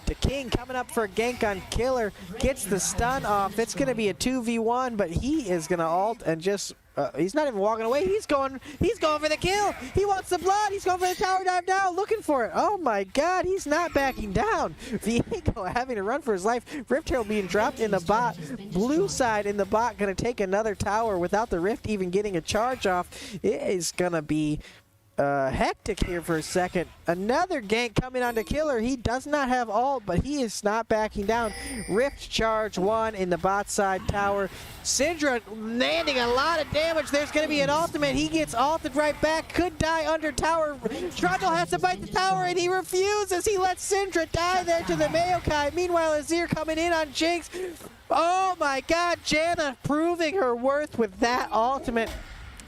The King coming up for a gank on Killer. Gets the stun off. It's going to be a 2v1, but he is going to ult and just... he's not even walking away. He's going for the kill. He wants the blood. He's going for the tower dive now, looking for it. Oh my god, he's not backing down. Viego having to run for his life. Rift Herald being dropped in the bot. Blue side in the bot going to take another tower without the Rift even getting a charge off. It is going to be hectic here for a second. Another gank coming onto Killer. He does not have ult, but he is not backing down. Rift charge 1 in the bot side tower. Syndra landing a lot of damage. There's going to be an ultimate. He gets ulted right back. Could die under tower. Trundle has to bite the tower, and he refuses. He lets Syndra die there to the Maokai. Meanwhile, Azir coming in on Jinx. Oh my god, Janna proving her worth with that ultimate.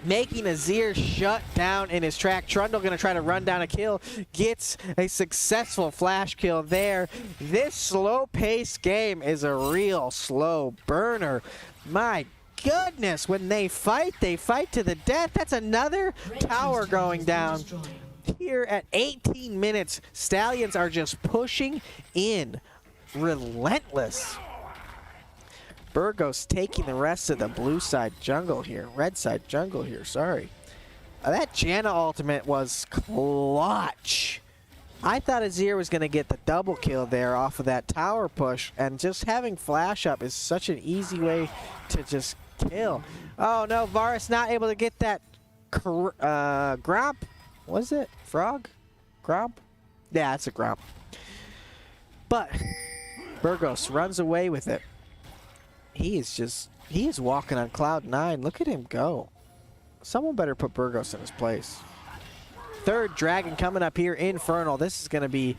making Azir shut down in his track. Trundle gonna try to run down a kill, gets a successful flash kill there. This slow-paced game is a real slow burner. My goodness, when they fight to the death. That's another tower going down. Here at 18 minutes, Stallions are just pushing in, relentless. Burgos taking the rest of the blue side jungle here, red side jungle here, sorry. That Janna ultimate was clutch. I thought Azir was going to get the double kill there off of that tower push, and just having flash up is such an easy way to just kill. Oh no, Varus not able to get that Gromp. Was it? Frog? Gromp? Yeah, it's a Gromp. But Burgos runs away with it. He is walking on cloud 9. Look at him go. Someone better put Burgos in his place. Third dragon coming up here, Infernal. This is going to be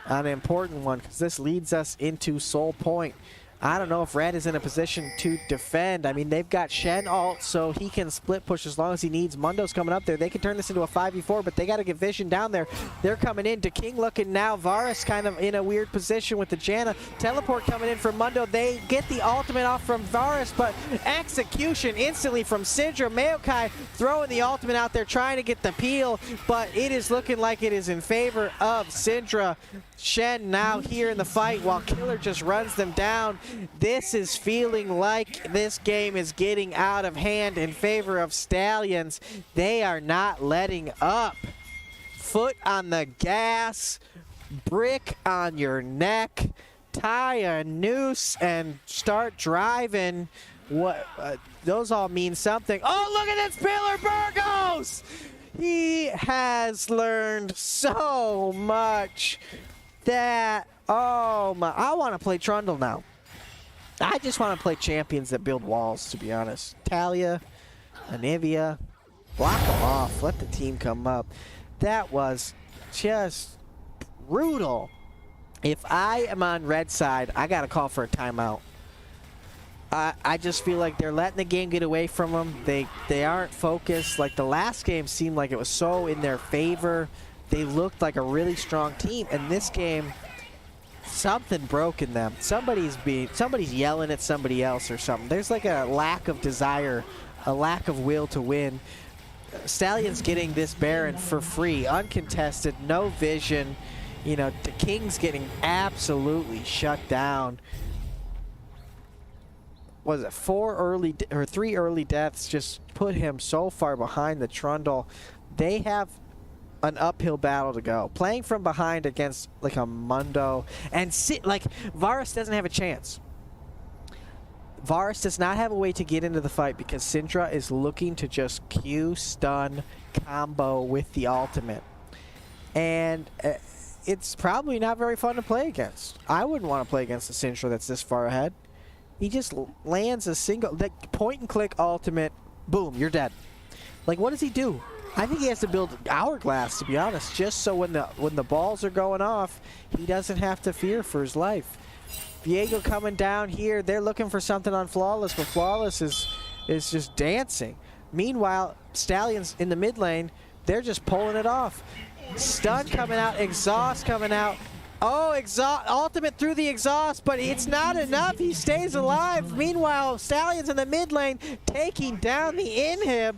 an important one because this leads us into Soul Point. I don't know if Red is in a position to defend. I mean, they've got Shen ult, so he can split push as long as he needs. Mundo's coming up there. They can turn this into a 5v4, but they got to get Vision down there. They're coming in. King looking now. Varus kind of in a weird position with the Janna. Teleport coming in from Mundo. They get the ultimate off from Varus, but execution instantly from Syndra. Maokai throwing the ultimate out there, trying to get the peel, but it is looking like it is in favor of Syndra. Shen now here in the fight while Killer just runs them down. This is feeling like this game is getting out of hand in favor of Stallions. They are not letting up. Foot on the gas, brick on your neck, tie a noose and start driving. What? Those all mean something. Oh, look at this Pillar Burgos! He has learned so much. That, oh my, I want to play Trundle now. I just want to play champions that build walls, to be honest. Talia, Anivia, block them off, let the team come up. That was just brutal. If I am on red side, I got to call for a timeout. I just feel like they're letting the game get away from them. They aren't focused. Like the last game seemed like it was so in their favor. They looked like a really strong team, and this game, something broke in them. Somebody's yelling at somebody else or something. There's like a lack of desire, a lack of will to win. Stallions getting this Baron for free, uncontested, no vision. You know, the King's getting absolutely shut down. Was it 3 early deaths just put him so far behind the Trundle. They have an uphill battle to go. Playing from behind against like a Mundo and like Varus doesn't have a chance. Varus does not have a way to get into the fight because Syndra is looking to just Q stun combo with the ultimate. And it's probably not very fun to play against. I wouldn't want to play against a Syndra that's this far ahead. He just lands a single like point and click ultimate, boom, you're dead. Like what does he do? I think he has to build Hourglass, to be honest, just so when the balls are going off, he doesn't have to fear for his life. Viego coming down here. They're looking for something on Flawless, but Flawless is just dancing. Meanwhile, Stallions in the mid lane, they're just pulling it off. Stun coming out, exhaust coming out. Oh, ultimate through the exhaust, but it's not enough. He stays alive. Meanwhile, Stallions in the mid lane taking down the inhib.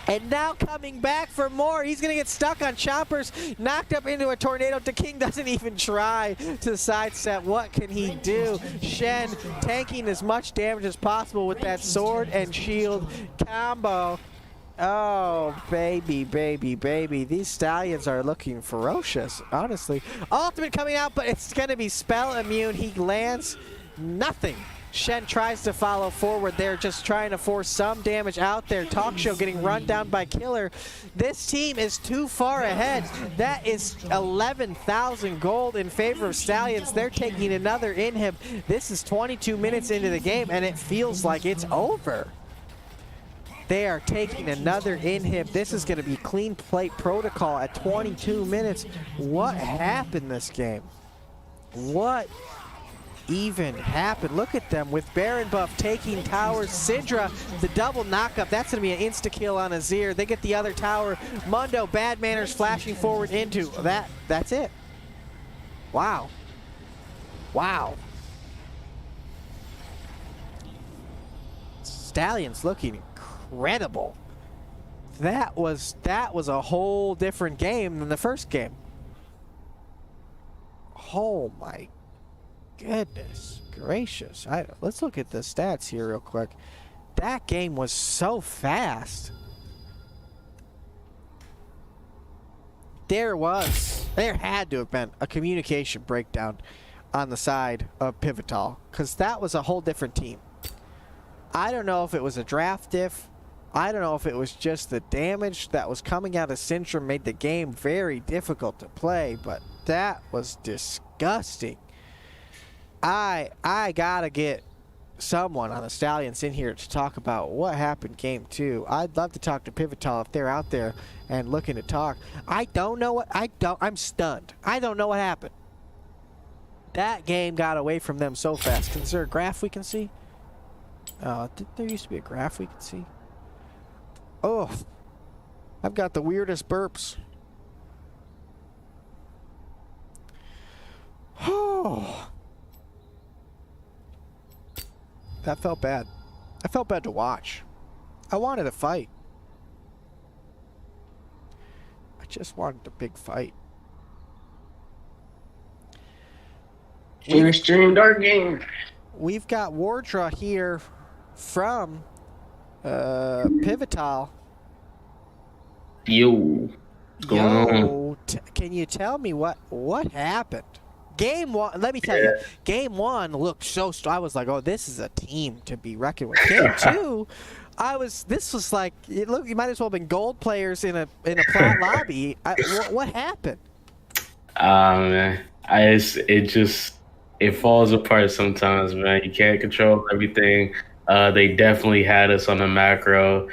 And now coming back for more. He's going to get stuck on choppers, knocked up into a tornado. The King doesn't even try to sidestep. What can he do? Shen tanking as much damage as possible with that sword and shield combo. Oh, baby, baby, baby. These Stallions are looking ferocious, honestly. Ultimate coming out, but it's going to be spell immune. He lands nothing. Shen tries to follow forward. They're just trying to force some damage out there. Talk Show getting run down by Killer. This team is too far ahead. That is 11,000 gold in favor of Stallions. They're taking another inhib. This is 22 minutes into the game, and it feels like it's over. They are taking another inhib. This is going to be clean plate protocol at 22 minutes. What happened this game? What even happen? Look at them with Baron buff taking towers. Syndra, the double knockup. That's going to be an insta-kill on Azir. They get the other tower. Mundo, bad manners flashing forward into that. That's it. Wow. Wow. Stallions looking incredible. That was a whole different game than the first game. Oh my goodness gracious. Let's look at the stats here real quick. That game was so fast. There had to have been a communication breakdown on the side of PIVTOL, because that was a whole different team. I don't know if it was a draft diff. I don't know if it was just the damage that was coming out of Syndra made the game very difficult to play, but that was disgusting. I gotta get someone on the Stallions in here to talk about what happened game 2. I'd love to talk to PIVTOL if they're out there and looking to talk. I'm stunned. I don't know what happened. That game got away from them so fast. Is there a graph we can see? There used to be a graph we could see. Oh, I've got the weirdest burps. Oh, that felt bad. I felt bad to watch. I wanted a fight. I just wanted a big fight. Stream dark game. We've got Wardra here from PIVTOL. Yo, what's going on? Can you tell me what happened? Game 1, let me tell you, game 1 looked so I was like, oh, this is a team to be reckoned with. Game 2, this was like, you might as well have been gold players in a plat lobby. What happened? Man, it falls apart sometimes, man. You can't control everything. They definitely had us on the macro.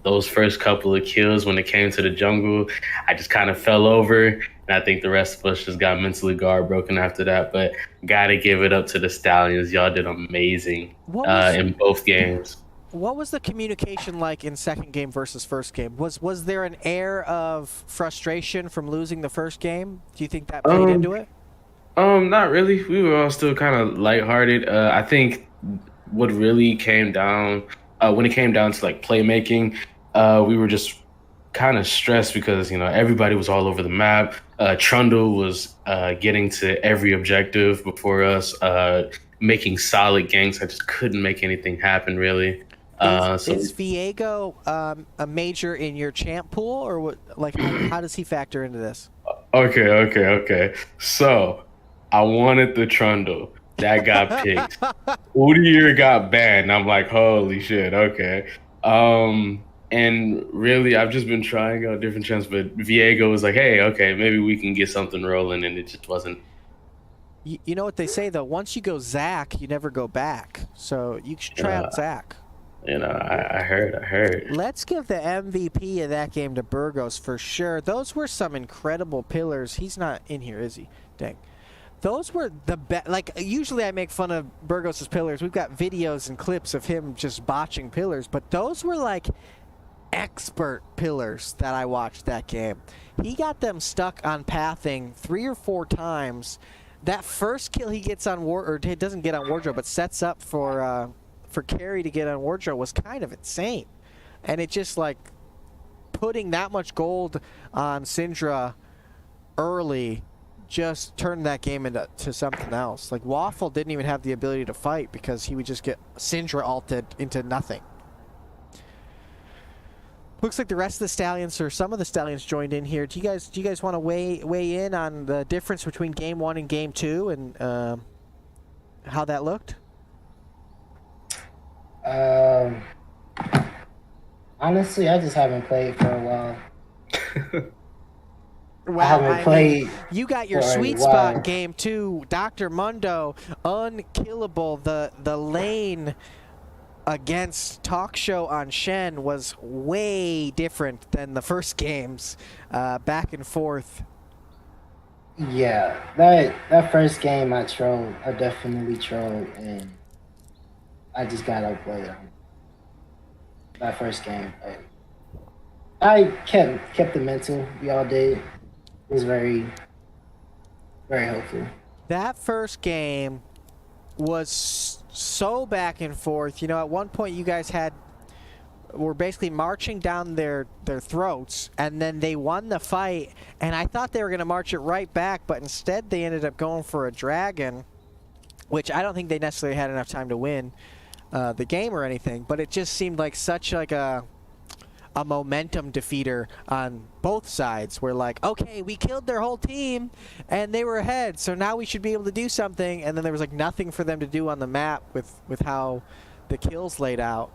Those first couple of kills when it came to the jungle, I just kind of fell over. And I think the rest of us just got mentally guard broken after that. But gotta give it up to the Stallions. Y'all did amazing in both games. What was the communication like in second game versus first game? Was there an air of frustration from losing the first game? Do you think that played into it? Not really. We were all still kind of lighthearted. I think what really came down when it came down to like playmaking, we were just kind of stressed because everybody was all over the map. Trundle was getting to every objective before us, making solid ganks. I just couldn't make anything happen really. Is Viego a major in your champ pool, or what? Like, how does he factor into this? Okay. So, I wanted the Trundle. That got picked. Udyr got banned. I'm like, holy shit, okay. And really, I've just been trying out different champs, but Viego was like, hey, okay, maybe we can get something rolling, and it just wasn't. You know what they say, though? Once you go Zac, you never go back. So, you should try out Zac. I heard. Let's give the MVP of that game to Burgos for sure. Those were some incredible pillars. He's not in here, is he? Dang. Those were the best. Like, usually I make fun of Burgos' pillars. We've got videos and clips of him just botching pillars, but those were like expert pillars that I watched that game. He got them stuck on pathing 3 or 4 times. That first kill he gets on or he doesn't get on Wardrobe, but sets up for Carry to get on Wardrobe was kind of insane. And it just like putting that much gold on Syndra early just turned that game into something else. Like Waffle didn't even have the ability to fight because he would just get Syndra ulted into nothing. Looks like the rest of the Stallions, or some of the Stallions, joined in here. Do you guys want to weigh in on the difference between game 1 and game 2 and how that looked? Honestly, I just haven't played for a while. Well, I haven't played. You got your sweet spot game 2, Dr. Mundo, unkillable. The lane against Talk Show on Shen was way different than the first games, back and forth. Yeah, that first game I trolled. I definitely trolled, and I just got outplayed on that first game. But I kept the mental. We all did. It was very helpful. That first game was so back and forth. You know, at one point you guys were basically marching down their throats, and then they won the fight, and I thought they were going to march it right back, but instead they ended up going for a dragon, which I don't think they necessarily had enough time to win the game or anything, but it just seemed like such like a momentum defeater on both sides. We're like, okay, we killed their whole team and they were ahead, so now we should be able to do something, and then there was like nothing for them to do on the map with how the kills laid out.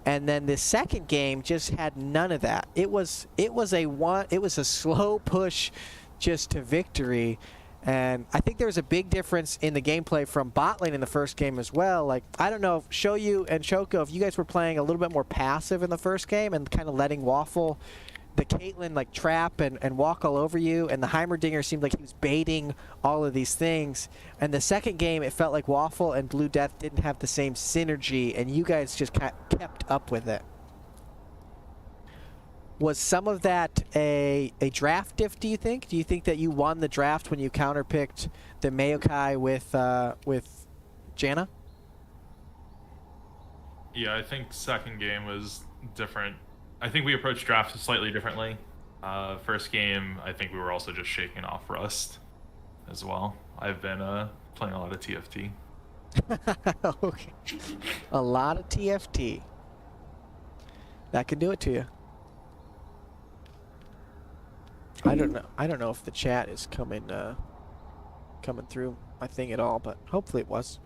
And then the second game just had none of that. It was a slow push just to victory. And I think there was a big difference in the gameplay from bot lane in the first game as well. Like, I don't know, Shoyu and Choco, if you guys were playing a little bit more passive in the first game and kind of letting Waffle, the Caitlyn, like, trap and walk all over you, and the Heimerdinger seemed like he was baiting all of these things. And the second game, it felt like Waffle and Blue Death didn't have the same synergy, and you guys just kept up with it. Was some of that a draft diff, do you think? Do you think that you won the draft when you counterpicked the Maokai with Janna? Yeah, I think second game was different. I think we approached drafts slightly differently. First game, I think we were also just shaking off rust as well. I've been playing a lot of TFT. Okay. A lot of TFT. That could do it to you. I don't know if the chat is coming through my thing at all, but hopefully it was.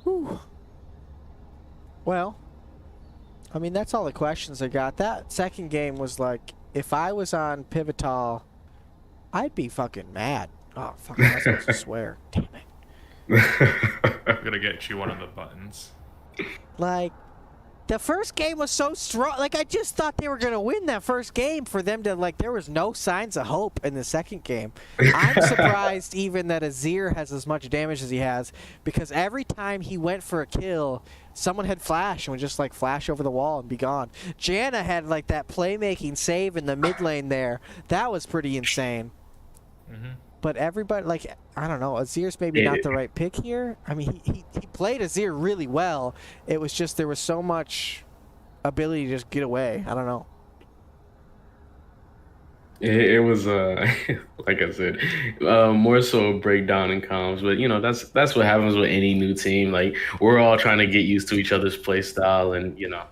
Whew. Well, I mean, that's all the questions I got. That second game was like, if I was on PIVTOL, I'd be fucking mad. Oh, fuck, I'm not supposed to swear. Damn it. I'm gonna get you one of the buttons. Like, the first game was so strong. Like, I just thought they were going to win that first game for them to, like, there was no signs of hope in the second game. I'm surprised even that Azir has as much damage as he has, because every time he went for a kill, someone had flash and would just, like, flash over the wall and be gone. Janna had, like, that playmaking save in the mid lane there. That was pretty insane. Mm-hmm. But everybody, like, I don't know, Azir's maybe not the right pick here. I mean, he played Azir really well. It was just there was so much ability to just get away. I don't know. It was like I said, more so a breakdown in comms. But you know, that's what happens with any new team. Like, we're all trying to get used to each other's play style, and you know,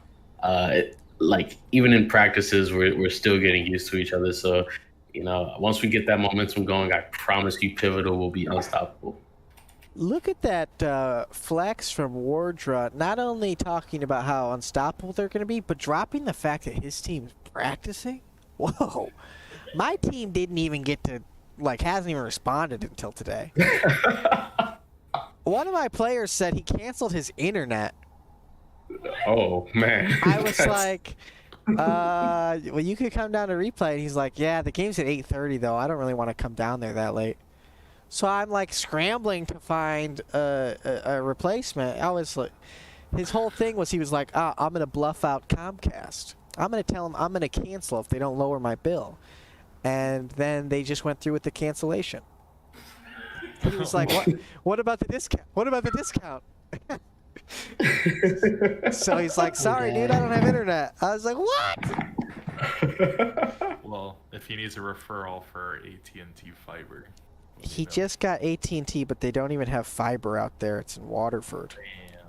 like even in practices, we're still getting used to each other. So, you know, once we get that momentum going, I promise you, PIVTOL will be unstoppable. Look at that flex from Wardra. Not only talking about how unstoppable they're going to be, but dropping the fact that his team's practicing. Whoa. My team didn't even get to, like, hasn't even responded until today. One of my players said he canceled his internet. Oh, man. I was like, well, you could come down to replay. And he's like, yeah, the game's at 8:30, though. I don't really want to come down there that late. So I'm, like, scrambling to find a replacement. I was like, his whole thing was he was like, I'm going to bluff out Comcast. I'm going to tell them I'm going to cancel if they don't lower my bill. And then they just went through with the cancellation. He was like, what about the discount? What about the discount? So he's like, sorry, dude, I don't have internet. I was like, what? Well, if he needs a referral for AT&T fiber. He just got AT&T, but they don't even have fiber out there. It's in Waterford. Damn.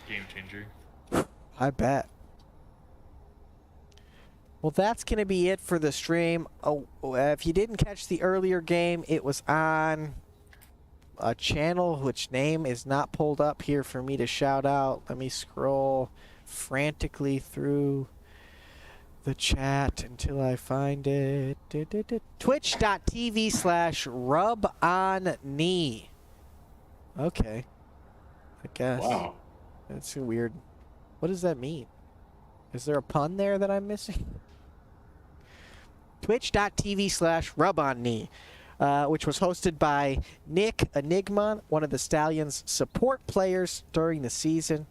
Game changer. I bet. Well, that's going to be it for the stream. Oh, if you didn't catch the earlier game, it was on a channel which name is not pulled up here for me to shout out. Let me scroll frantically through the chat until I find it. Twitch.tv/rubonknee. Okay. I guess. Wow. That's weird. What does that mean? Is there a pun there that I'm missing? twitch.tv/rubonknee, which was hosted by Nick Enigma, one of the Stallions support players during the season.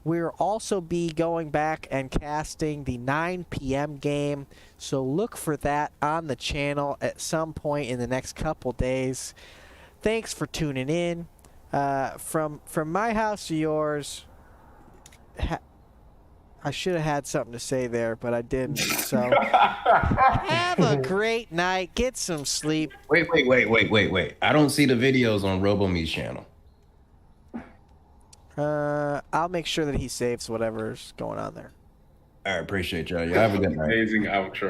We'll also be going back and casting the 9 p.m. game, so look for that on the channel at some point in the next couple days. Thanks for tuning in. From my house to yours, I should have had something to say there, but I didn't. So have a great night. Get some sleep. Wait. I don't see the videos on RoboMe's channel. I'll make sure that he saves whatever's going on there. I appreciate y'all. Y'all have a good night. Amazing outro.